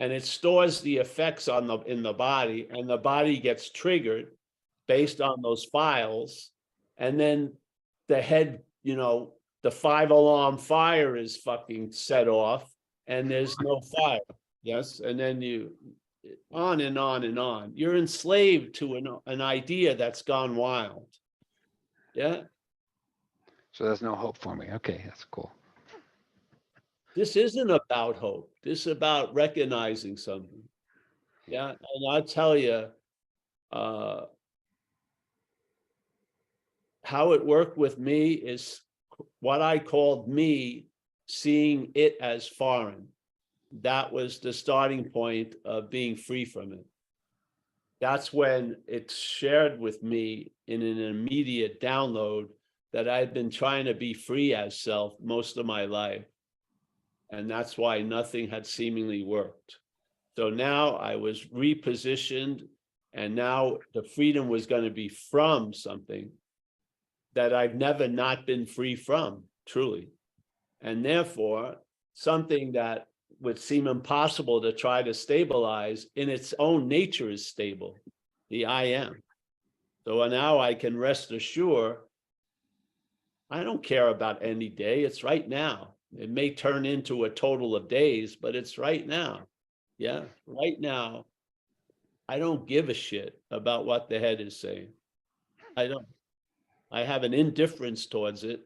And it stores the effects in the body, and the body gets triggered based on those files. And then the head, you know, the 5 alarm fire is fucking set off, and there's no fire. Yes. And then you on and on and on. You're enslaved to an idea that's gone wild. Yeah. so there's no hope for me. Okay, that's cool. This isn't about hope. This is about recognizing something. Yeah. And I'll tell you, how it worked with me is what I called me seeing it as foreign. That was the starting point of being free from it. That's when it's shared with me in an immediate download that I've been trying to be free as self most of my life. And that's why nothing had seemingly worked. So now I was repositioned, and now the freedom was going to be from something that I've never not been free from, truly. And therefore, something that would seem impossible to try to stabilize in its own nature is stable, the I am. So now I can rest assured, I don't care about any day, it's right now. It may turn into a total of days, but it's right now. Yeah, right now, I don't give a shit about what the head is saying. I don't. I have an indifference towards it.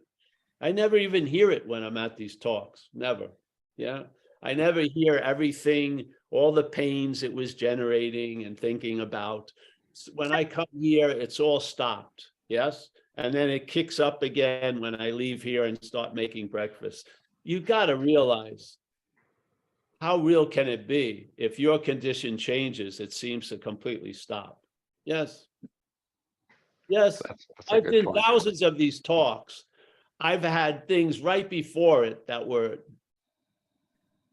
I never even hear it when I'm at these talks, never. Yeah, I never hear everything, all the pains it was generating and thinking about. When I come here, it's all stopped, yes? And then it kicks up again when I leave here and start making breakfast. You got to realize, how real can it be if your condition changes, it seems to completely stop? Yes. Yes, That's a I've good been point. thousands of these talks. I've had things right before it that were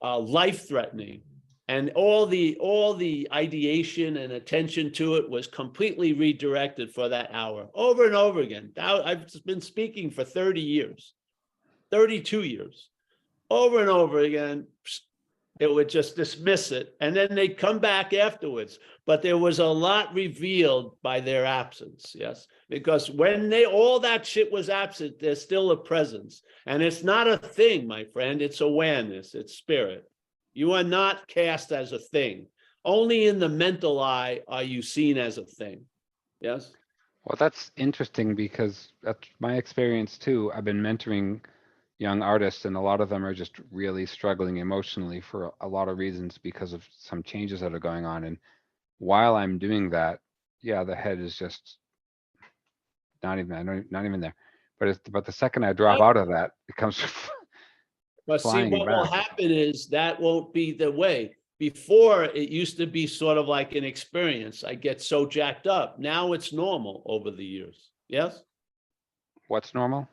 life-threatening, and all the ideation and attention to it was completely redirected for that hour, over and over again. Now, I've been speaking for 30 years, 32 years, over and over again. It would just dismiss it, and then they'd come back afterwards. But there was a lot revealed by their absence, yes? Because when all that shit was absent, there's still a presence. And it's not a thing, my friend, it's awareness, it's spirit. You are not cast as a thing. Only in the mental eye are you seen as a thing, yes? Well, that's interesting because that's my experience too. I've been mentoring young artists, and a lot of them are just really struggling emotionally for a lot of reasons because of some changes that are going on. And while I'm doing that, yeah, the head is just not even there. But the second I drop out of that, it comes But see, flying what will back. happen is that won't be the way. Before, it used to be sort of like an experience. I get so jacked up. Now it's normal over the years. Yes? What's normal?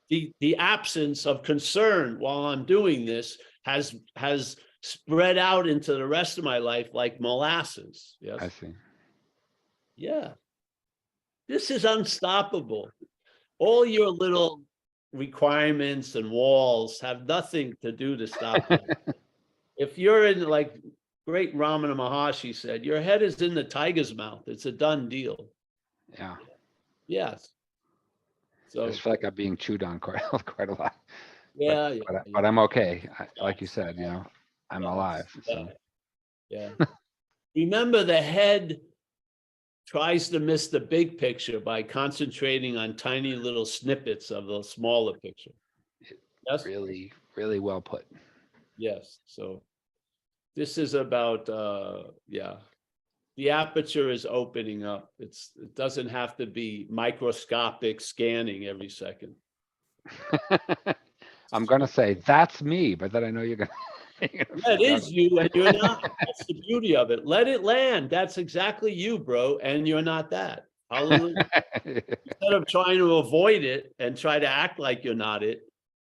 The absence of concern while I'm doing this has spread out into the rest of my life like molasses. I Yes? see. Yeah. This is unstoppable. All your little requirements and walls have nothing to do to stop it. If you're in, like great Ramana Maharshi said, your head is in the tiger's mouth. It's a done deal. Yeah. Yes. I So, just feel like I'm being chewed on quite a lot. yeah, But I'm okay. Like you said, you know, I'm alive. So yeah. Remember, the head tries to miss the big picture by concentrating on tiny little snippets of the smaller picture. Yes, Really, really well put. yes. So this is about, yeah. The aperture is opening up. It doesn't have to be microscopic scanning every second. I'm gonna say that's me, but then I know you're gonna. That is you, and you're not. That's the beauty of it. Let it land. That's exactly you, bro, and you're not that. Hallelujah. Instead of trying to avoid it and try to act like you're not it,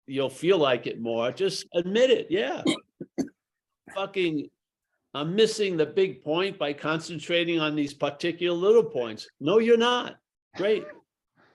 you'll feel like it more. Just admit it. Yeah. Fucking, I'm missing the big point by concentrating on these particular little points. No, you're not. Great.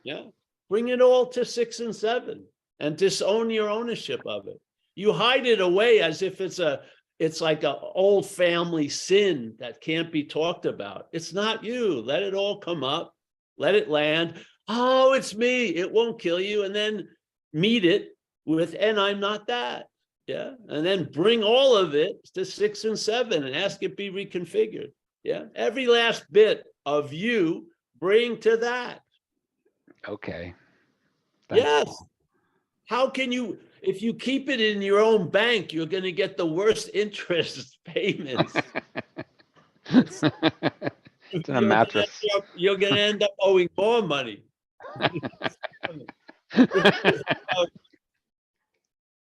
Yeah. Bring it all to 6 and 7 and disown your ownership of it. You hide it away as if it's like an old family sin that can't be talked about. It's not you. Let it all come up. Let it land. Oh, it's me. It won't kill you. And then meet it with, and I'm not that. Yeah. And then bring all of it to 6 and 7 and ask it be reconfigured. Yeah. Every last bit of you bring to that. Okay. Thanks, Yes. Paul. How can you, if you keep it in your own bank, you're going to get the worst interest payments. It's in a mattress. You're going to end up owing more money.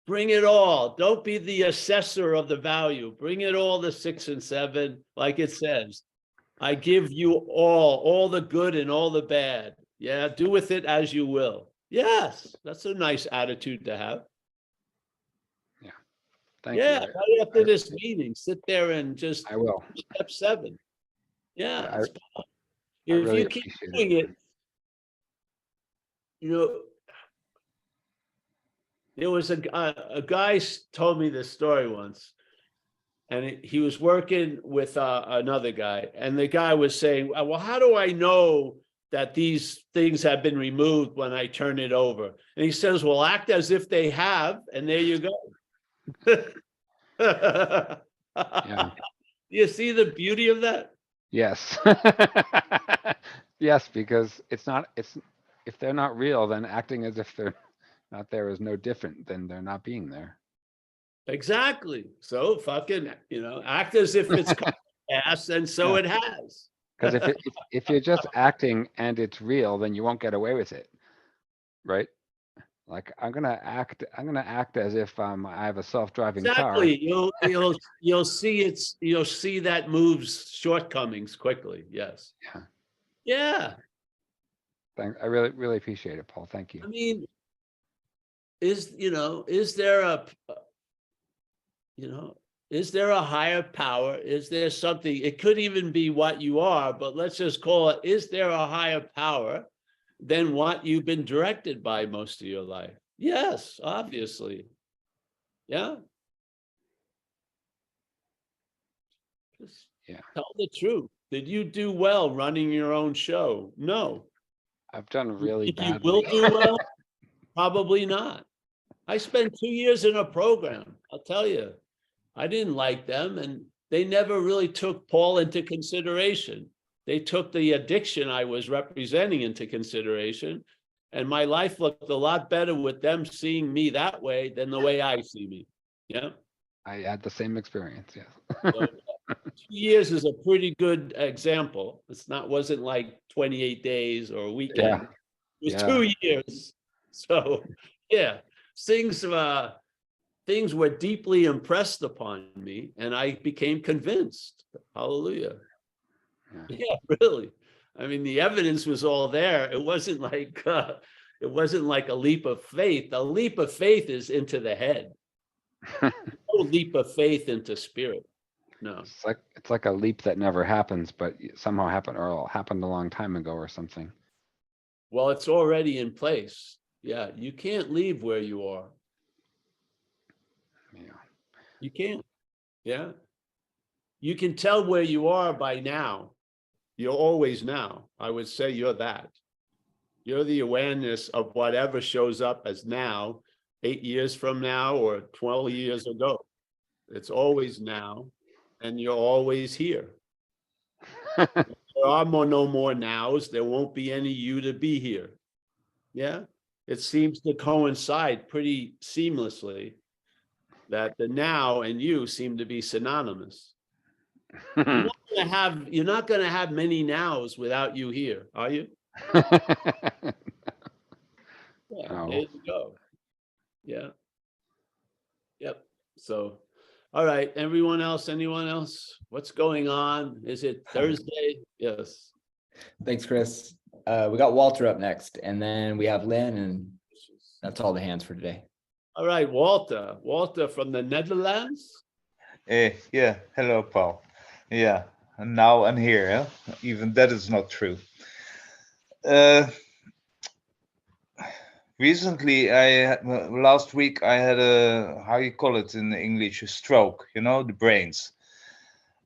Bring it all. Don't be the assessor of the value. Bring it all to 6 and 7, like it says. I give you all the good and all the bad. Yeah, do with it as you will. Yes, that's a nice attitude to have. Thank Yeah, you. right after this meeting, sit there and just I will. step 7. Yeah, I if really you keep appreciate doing it. it, you know, there was a guy told me this story once, and he was working with another guy, and the guy was saying, well, how do I know that these things have been removed when I turn it over? And he says, well, act as if they have, and there you go. Yeah. You see the beauty of that? Yes. Yes, because it's if they're not real, then acting as if they're not there is no different than they're not being there. Exactly. So fucking, act as if it's come to pass, and so Yeah. it has. Because if you're just acting and it's real, then you won't get away with it, right? Like I'm gonna act as if I have a self-driving car. Exactly. You'll see that moves shortcomings quickly. Yes. Yeah. Yeah. I really, really appreciate it, Paul. Thank I you. mean, is there a higher power? Is there something? It could even be what you are, but let's just call it, is there a higher power than what you've been directed by most of your life? Yes, obviously. Yeah. Just Yeah. tell the truth. Did you do well running your own show? No. I've done really Think you will badly. do well? Probably not. I spent 2 years in a program. I'll tell you, I didn't like them, and they never really took Paul into consideration. They took the addiction I was representing into consideration, and my life looked a lot better with them seeing me that way than the way I see me. Yeah. I had the same experience. Yes. So 2 years is a pretty good example. Wasn't like 28 days or a weekend. Yeah. It was Yeah. 2 years. So yeah, things were deeply impressed upon me, and I became convinced. Hallelujah. Yeah, really. I mean, the evidence was all there. It wasn't like a leap of faith. A leap of faith is into the head. No leap of faith into spirit. No. It's like a leap that never happens, but somehow happened or happened a long time ago or something. Well, it's already in place. Yeah, you can't leave where you are. Yeah. You can't. Yeah. You can tell where you are by now. You're always now. I would say you're that. You're the awareness of whatever shows up as now, 8 years from now or 12 years ago. It's always now, and you're always here. there are no more nows. There won't be any you to be here. Yeah, it seems to coincide pretty seamlessly that the now and you seem to be synonymous. You're not gonna have many nows without you here, are you? Yeah, No. there you go. Yeah. Yep. So, all right, everyone else, anyone else? What's going on? Is it Thursday? Yes. Thanks, Chris. We got Walter up next, and then we have Lynn, and that's all the hands for today. All right, Walter. Walter from the Netherlands. Yeah, hello, Paul. Yeah, and now I'm here. Huh? Even that is not true. Recently, last week I had a, how you call it in English, a stroke. You know, the brains.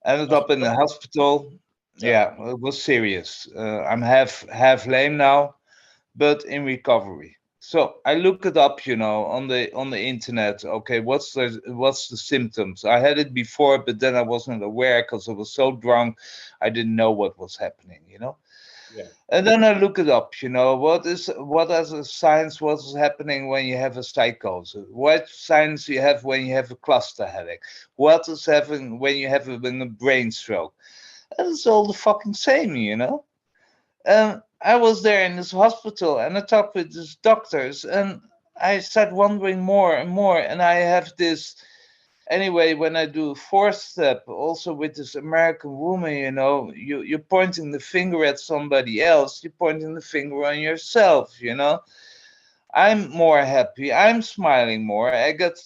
Ended up in the hospital. Yeah, it was serious. I'm half lame now, but in recovery. So I look it up, you know, on the internet. Okay, what's the symptoms? I had it before, but then I wasn't aware because I was so drunk, I didn't know what was happening, you know. Yeah. And then I look it up, you know, what is a science, what is happening when you have a psychosis? What signs you have when you have a cluster headache? What is happening when you have a brain stroke? And it's all the fucking same, you know. I was there in this hospital and I talked with these doctors and I started wondering more and more. And I have this, anyway, when I do fourth step, also with this American woman, you know, you're pointing the finger at somebody else, you're pointing the finger on yourself, you know. I'm more happy, I'm smiling more. I get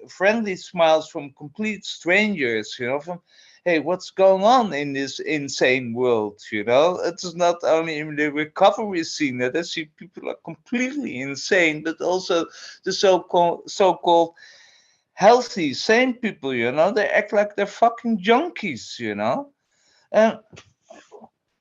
friendly smiles from complete strangers, you know, from, hey, what's going on in this insane world, you know? It's not only in the recovery scene that I see people are completely insane, but also the so-called healthy, sane people, you know, they act like they're fucking junkies, you know. And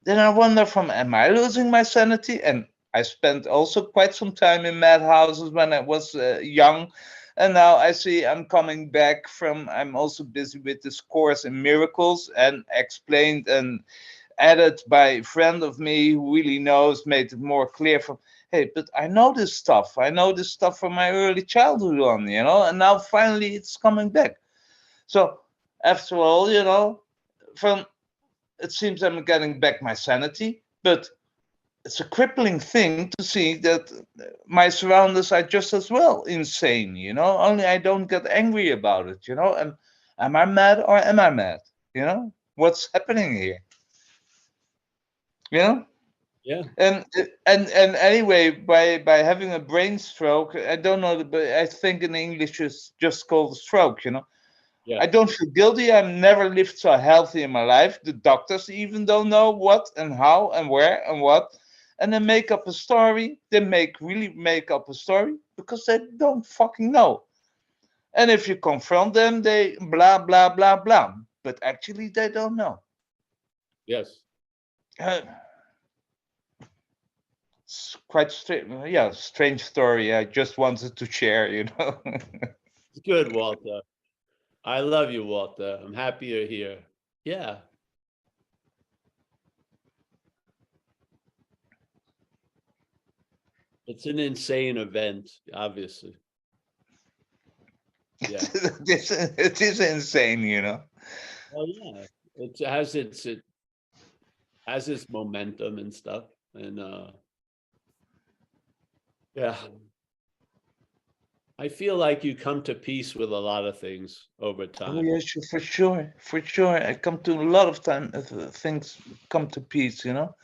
then I wonder from, am I losing my sanity? And I spent also quite some time in madhouses when I was young. And now I see I'm coming back from, I'm also busy with this course in miracles and explained and added by a friend of me who really knows, made it more clear from, hey, but I know this stuff. I know this stuff from my early childhood on, you know, and now finally it's coming back. So after all, you know, from, it seems I'm getting back my sanity, but it's a crippling thing to see that my surroundings are just as well insane, you know, only I don't get angry about it, you know, and am I mad or am I mad? You know, what's happening here? You know? Yeah. And anyway, by having a brain stroke, I don't know, but I think in English it's just called a stroke, you know. Yeah. I don't feel guilty. I've never lived so healthy in my life. The doctors even don't know what and how and where and what. And they make up a story. They really make up a story because they don't fucking know. And if you confront them, they blah, blah, blah, blah. But actually, they don't know. Yes. It's quite strange. Yeah, strange story. I just wanted to share, you know. It's good, Walter. I love you, Walter. I'm happy you're here. Yeah. It's an insane event, obviously. Yeah. It is insane, you know. Oh yeah. It has its momentum and stuff. And yeah. I feel like you come to peace with a lot of things over Oh time. yeah, sure, for sure. I come to a lot of time things come to peace, you know.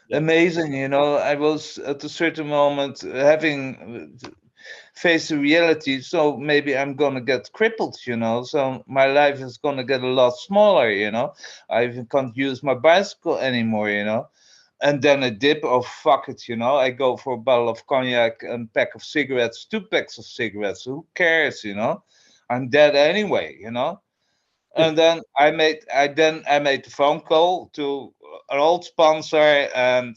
Yeah. Amazing, you know. I was at a certain moment having faced the reality, so maybe I'm gonna get crippled, you know. So my life is gonna get a lot smaller, you know. I even can't use my bicycle anymore, you know. And then a dip, oh fuck it, you know. I go for a bottle of cognac and pack of cigarettes, 2 packs of cigarettes. Who cares, you know? I'm dead anyway, you know. And then I made the phone call to an old sponsor and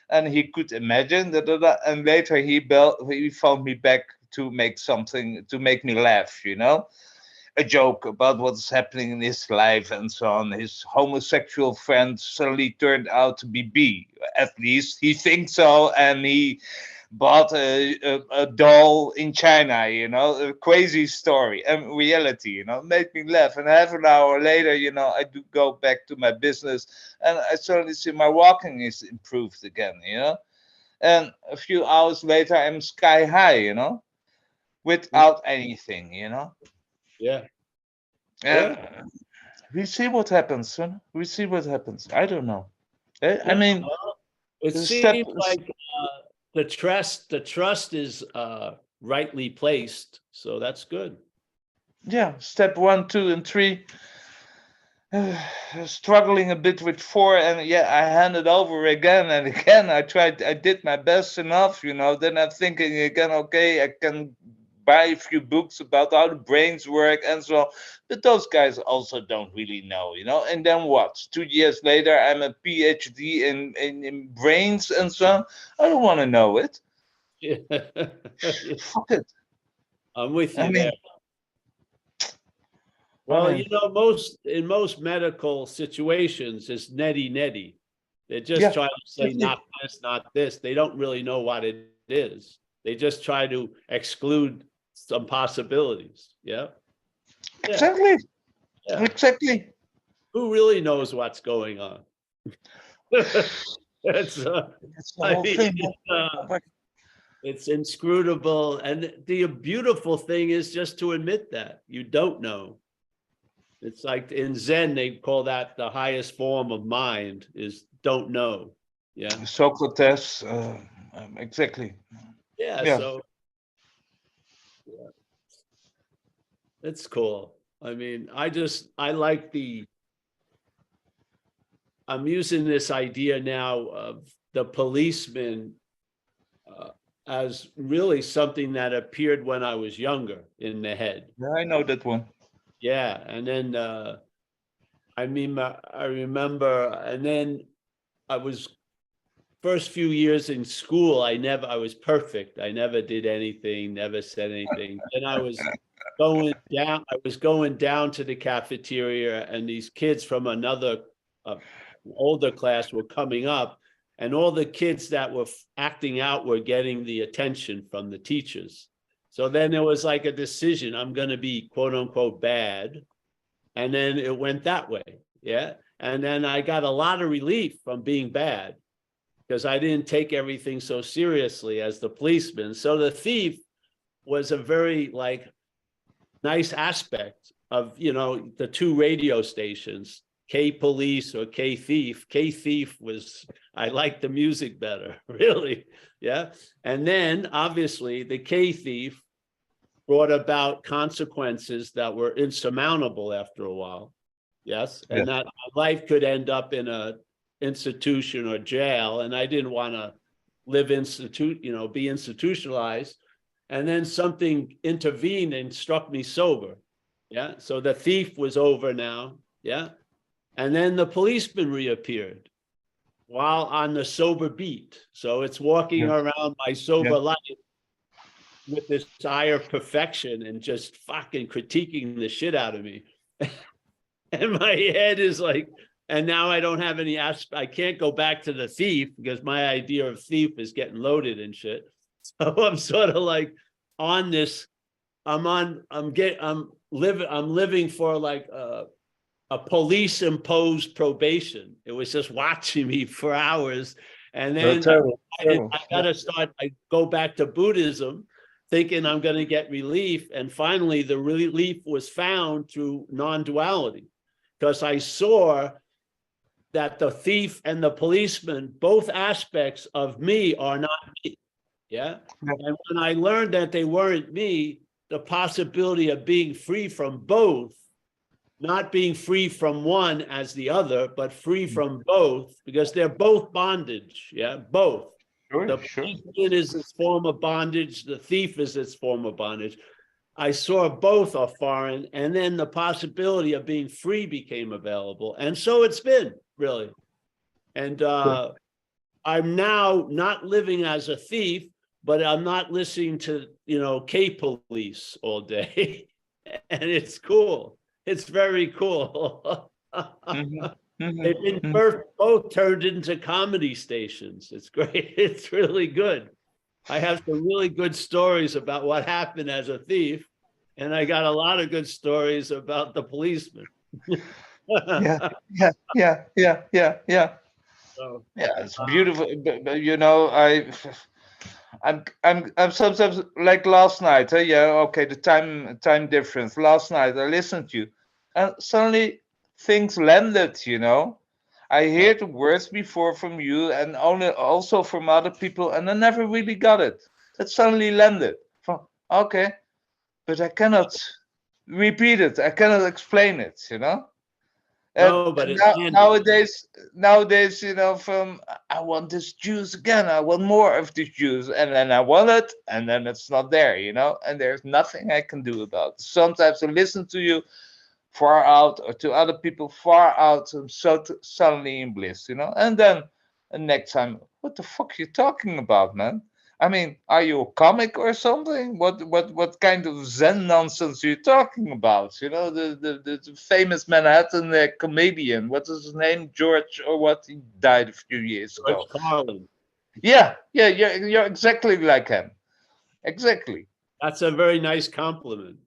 and he could imagine and later he phoned me back to make something to make me laugh, you know. a joke about what's happening in his life and so on. His homosexual friend suddenly turned out to be bi. At least he thinks so, and he bought a doll in China, you know, a crazy story and reality, you know, made me laugh. And half an hour later, you know, I do go back to my business and I suddenly see my walking is improved again, you know. And a few hours later, I'm sky high, you know, without anything, you know. Yeah. And we see what happens, huh? We see what happens. I don't know. I mean, It the seems step- like the trust is rightly placed, so that's good. yeah, step 1, 2, and 3. Struggling a bit with 4, and yeah, I handed over again and again. I did my best enough, you know. Then I'm thinking again, okay, I can buy a few books about how the brains work and so on. But those guys also don't really know, you know. And then what? 2 years later, I'm a PhD in brains and so on. I don't want to know it. Fuck it. I'm with I you mean, there. Well, mean- you know, in most medical situations, it's neti. They're just Yeah, trying to say definitely. not this, not this. They don't really know what it is. They just try to exclude some possibilities. Yeah. Yeah. Exactly. Yeah. Exactly. Who really knows what's going on? It's That's the I whole mean, thing. it's inscrutable. And the beautiful thing is just to admit that you don't know. It's like in Zen, they call that the highest form of mind is don't know. Yeah. Socrates, exactly. Yeah. Yeah. So yeah, it's cool. I mean, I like I'm using this idea now of the policeman as really something that appeared when I was younger in the head. Yeah, I know that one. Yeah. And then, I mean, I remember, and then I was first few years in school, I was perfect. I never did anything, never said anything. Then I was going down to the cafeteria, and these kids from another older class were coming up, and all the kids that were acting out were getting the attention from the teachers. So then there was like a decision, I'm going to be quote unquote bad. And then it went that way. Yeah. And then I got a lot of relief from being bad because I didn't take everything so seriously as the policeman. So the thief was a very like nice aspect of, you know, the two radio stations, K Police or K Thief. K Thief was, I liked the music better, really. Yeah. And then obviously the K Thief brought about consequences that were insurmountable after a while. Yes. And that life could end up in a institution or jail. And I didn't want to live be institutionalized. And then something intervened and struck me sober. Yeah. So the thief was over now. Yeah. And then the policeman reappeared while on the sober beat. So it's walking around my sober life with this eye of perfection and just fucking critiquing the shit out of me. And my head is like, and now I don't have any I can't go back to the thief because my idea of thief is getting loaded and shit. So I'm sort of like on this, I'm living for like a police imposed probation. It was just watching me for hours. And then I go back to Buddhism thinking I'm going to get relief. And finally, the relief was found through non-duality, because I saw that the thief and the policeman, both aspects of me are not me. Yeah. And when I learned that they weren't me, the possibility of being free from both, not being free from one as the other, but free from both, because they're both bondage. Yeah, both. The policeman is its form of bondage. The thief is its form of bondage. I saw both are foreign, and then the possibility of being free became available. And so it's been, really. And I'm now not living as a thief, but I'm not listening to, K Police all day. And it's cool. It's very cool. Mhm, mhm, They've been mhm. both turned into comedy stations. It's great. It's really good. I have some really good stories about what happened as a thief, and I got a lot of good stories about the policeman. Yeah, yeah, yeah, yeah, yeah, yeah. So, Yeah, it's beautiful. But, you know, I'm sometimes like last night. Yeah, okay, the time difference. Last night I listened to you, and suddenly things landed. You know, I heard the words before from you, and only also from other people, and I never really got it. It suddenly landed. From okay, but I cannot repeat it. I cannot explain it. You know. no, but it's Now, handy. nowadays, you know, from I want this juice again. I want more of this juice, and then I want it, and then it's not there, you know. And there's nothing I can do about it. Sometimes I listen to you far out, or to other people far out, and suddenly in bliss, you know. And then the next time, what the fuck you talking about, man? I mean, are you a comic or something? What kind of Zen nonsense are you talking about? You know, the famous Manhattan comedian. What is his name? George or what? He died a few years George ago. Carlin. Yeah, yeah, you're exactly like him. Exactly. That's a very nice compliment.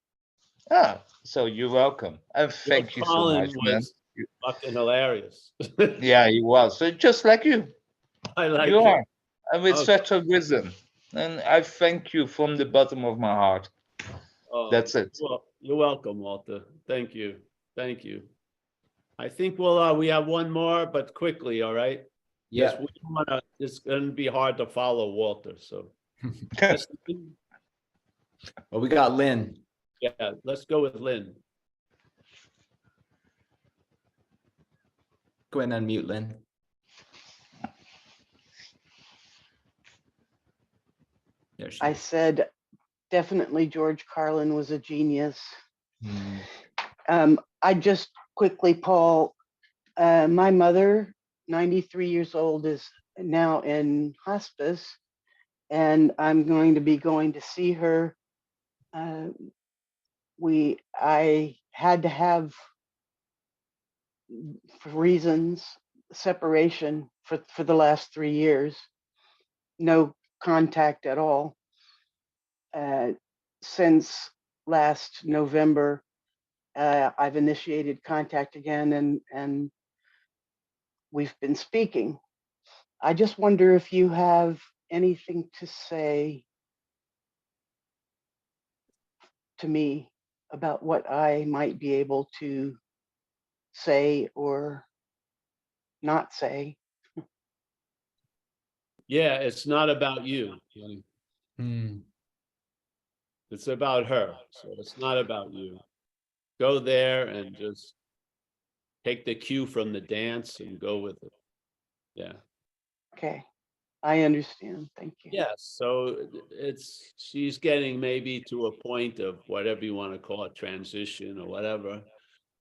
Ah, so you're welcome. And George thank you so Carlin much, man. was fucking hilarious. Yeah, he was. So just like you. I You like it. are. And with Okay. such a wisdom. And I thank you from the bottom of my heart. Oh, That's it. well, you're welcome, Walter. Thank you. Thank you. I think we have one more, but quickly, all right? Because Yeah. we wanna, it's gonna be hard to follow Walter, so. Well, we got Lynn. Yeah, let's go with Lynn. Go ahead and unmute Lynn. There she I is. said, definitely George Carlin was a genius. Hmm. I just quickly, Paul, my mother, 93 years old, is now in hospice, and I'm going to be going to see her. I had to have, for reasons, separation for the last 3 years, no contact at all. Since last November, I've initiated contact again, and we've been speaking. I just wonder if you have anything to say to me about what I might be able to say or not say. Yeah, it's not about you. Hmm. It's about her. So it's not about you. Go there and just take the cue from the dance and go with it. Yeah. Okay, I understand. Thank you. Yes. So she's getting maybe to a point of whatever you want to call it, transition or whatever.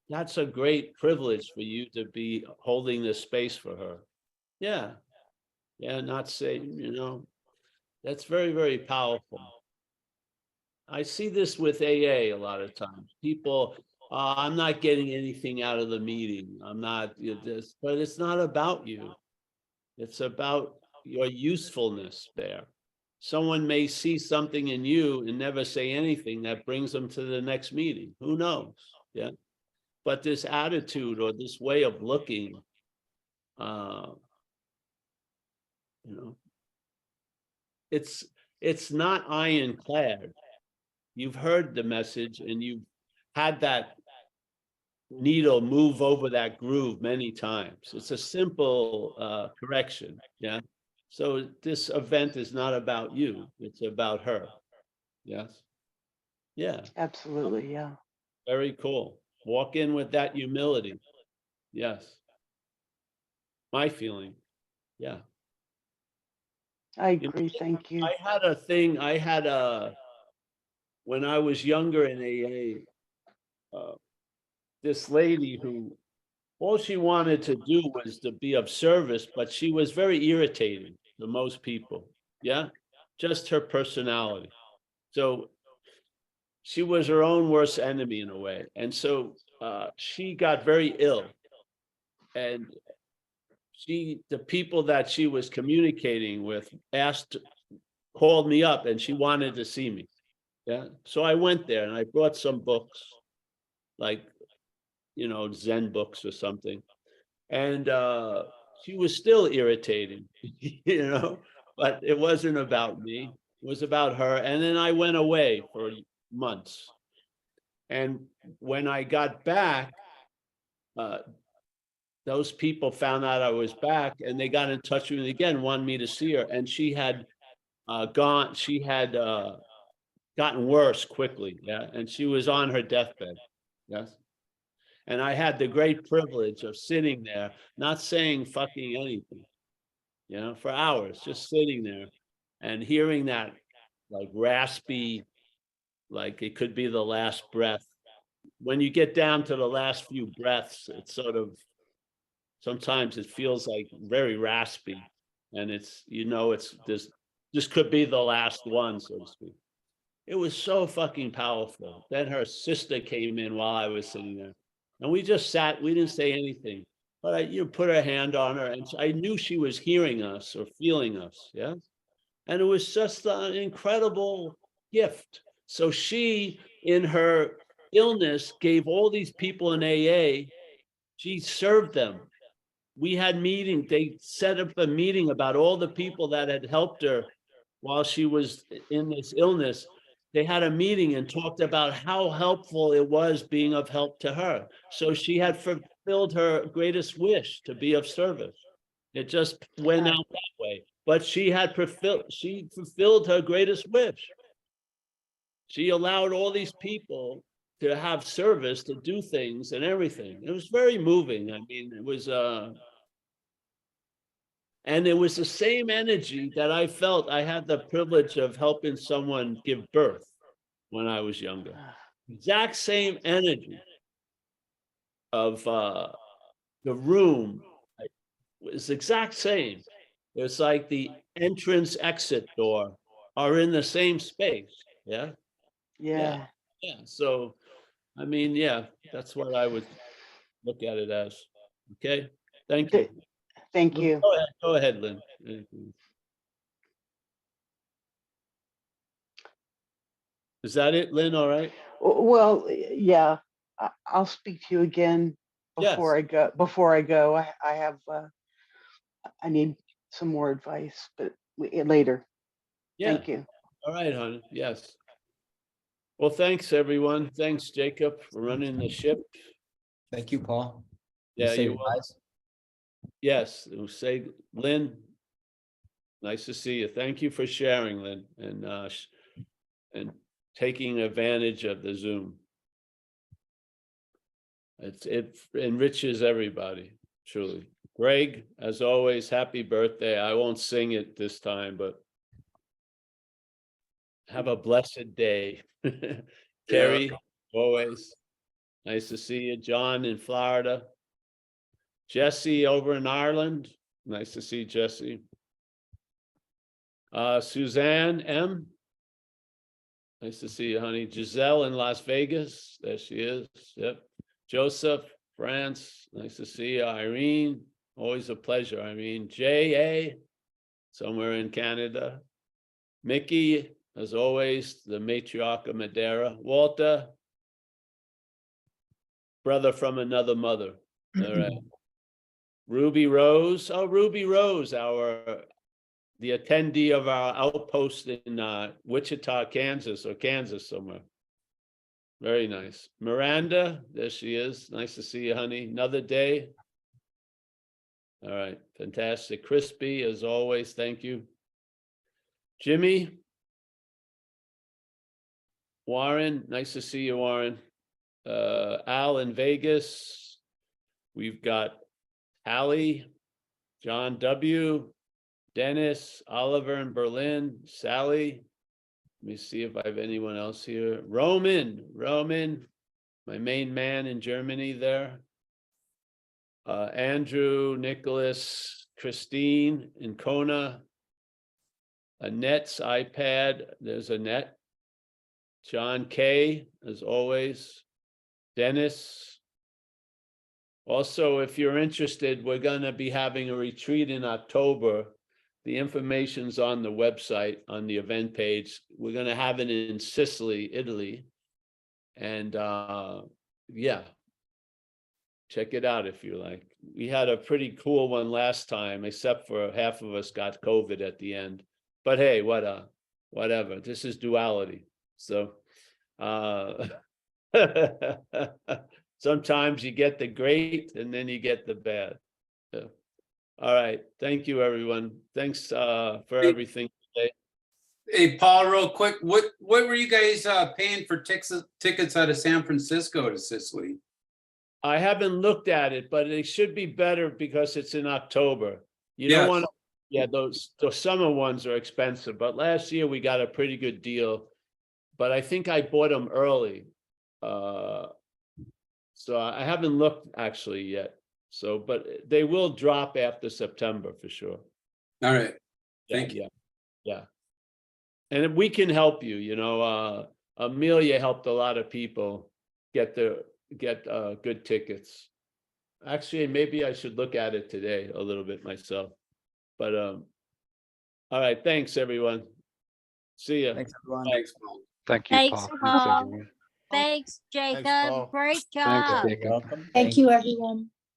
That's a great privilege for you to be holding this space for her. Yeah. Yeah. Not saying, that's very, very powerful. I see this with AA a lot of times. People, I'm not getting anything out of the meeting. I'm not this, but it's not about you. It's about your usefulness there. Someone may see something in you and never say anything that brings them to the next meeting. Who knows? Yeah. But this attitude or this way of looking, uh, you know, it's not ironclad. You've heard the message and you've had that needle move over that groove many times. It's a simple correction. Yeah. So this event is not about you, it's about her. Yes. Yeah. Absolutely, yeah. Very cool. Walk in with that humility. Yes. My feeling. Yeah. I agree. Thank you. I had a thing, when I was younger in AA, this lady who all she wanted to do was to be of service, but she was very irritating to most people. Yeah. Just her personality. So she was her own worst enemy in a way. And so she got very ill. And the people that she was communicating with called me up, and she wanted to see me. Yeah. So I went there and I brought some books, like, Zen books or something. And she was still irritating, but it wasn't about me. It was about her. And then I went away for months. And when I got back, those people found out I was back, and they got in touch with me again, wanted me to see her. And she had gotten worse quickly. Yeah. And she was on her deathbed. Yes. And I had the great privilege of sitting there, not saying fucking anything, for hours, just sitting there and hearing that, like, raspy, like it could be the last breath. When you get down to the last few breaths, it's sort of, sometimes it feels like very raspy, and it's, this could be the last one, so to speak. It was so fucking powerful. Then her sister came in while I was sitting there, and we just sat. We didn't say anything, but I, put her hand on her, and I knew she was hearing us or feeling us. Yeah, and it was just an incredible gift. So she, in her illness, gave all these people in AA. She served them. We had meetings. They set up a meeting about all the people that had helped her while she was in this illness. They had a meeting and talked about how helpful it was being of help to her. So she had fulfilled her greatest wish to be of service. It just went out that way. But she fulfilled her greatest wish. She allowed all these people to have service, to do things and everything. It was very moving. I mean, it was and it was the same energy that I felt. I had the privilege of helping someone give birth when I was younger. Exact same energy of the room. It was exact same. It's like the entrance exit door are in the same space. Yeah. Yeah. Yeah. So, I mean, yeah, that's what I would look at it as. Okay. Thank you. Thank you. Go ahead, Lynn. Is that it, Lynn? All right. Well, yeah, I'll speak to you again before Yes. I go. Before I go, I have I need some more advice, but later. Yeah. Thank you. All right, honey. Yes. Well, thanks, everyone. Thanks, Jacob, for running the ship. Thank you, Paul. Yeah, Say you goodbyes. Yes. Say, Lynn, nice to see you. Thank you for sharing, Lynn, and taking advantage of the Zoom. It enriches everybody, truly. Greg, as always, happy birthday. I won't sing it this time, but have a blessed day. Terry, always nice to see you. John in Florida. Jesse over in Ireland. Nice to see Jesse. Suzanne M. Nice to see you, honey. Giselle in Las Vegas. There she is. Yep. Joseph, France. Nice to see you. Irene. Always a pleasure, Irene. J.A. somewhere in Canada. Mickey, as always, the matriarch of Madeira. Walter, brother from another mother. All right. Ruby Rose. Oh, Ruby Rose, the attendee of our outpost in Wichita, Kansas, or Kansas somewhere. Very nice. Miranda, there she is. Nice to see you, honey. Another day. All right, fantastic. Crispy, as always, thank you. Jimmy. Warren, nice to see you, Warren. Al in Vegas. We've got Hallie, John W., Dennis, Oliver in Berlin, Sally. Let me see if I have anyone else here. Roman, my main man in Germany there. Andrew, Nicholas, Christine in Kona. Annette's iPad, there's Annette. John K, as always, Dennis. Also, if you're interested, we're gonna be having a retreat in October. The information's on the website, on the event page. We're gonna have it in Sicily, Italy. And yeah, check it out if you like. We had a pretty cool one last time, except for half of us got COVID at the end. But hey, whatever. This is duality. So sometimes you get the great and then you get the bad. So, all right. Thank you, everyone. Thanks for everything today. Hey, Paul, real quick, what were you guys paying for tickets out of San Francisco to Sicily? I haven't looked at it, but it should be better because it's in October. You don't Yes. want to, yeah, those summer ones are expensive, but last year we got a pretty good deal. But I think I bought them early. So I haven't looked actually yet. So, but they will drop after September for sure. All right. Yeah, Thank you. Yeah. And we can help you, you know, Amelia helped a lot of people get good tickets. Actually, maybe I should look at it today a little bit myself. But all right, thanks everyone. See ya. Thanks, everyone. Thanks, Paul. Thank you, Thanks, Paul. Thanks, Paul. everyone. Thanks, Paul. Jacob. Great Thanks, job. Jacob. Welcome. Thank you, everyone.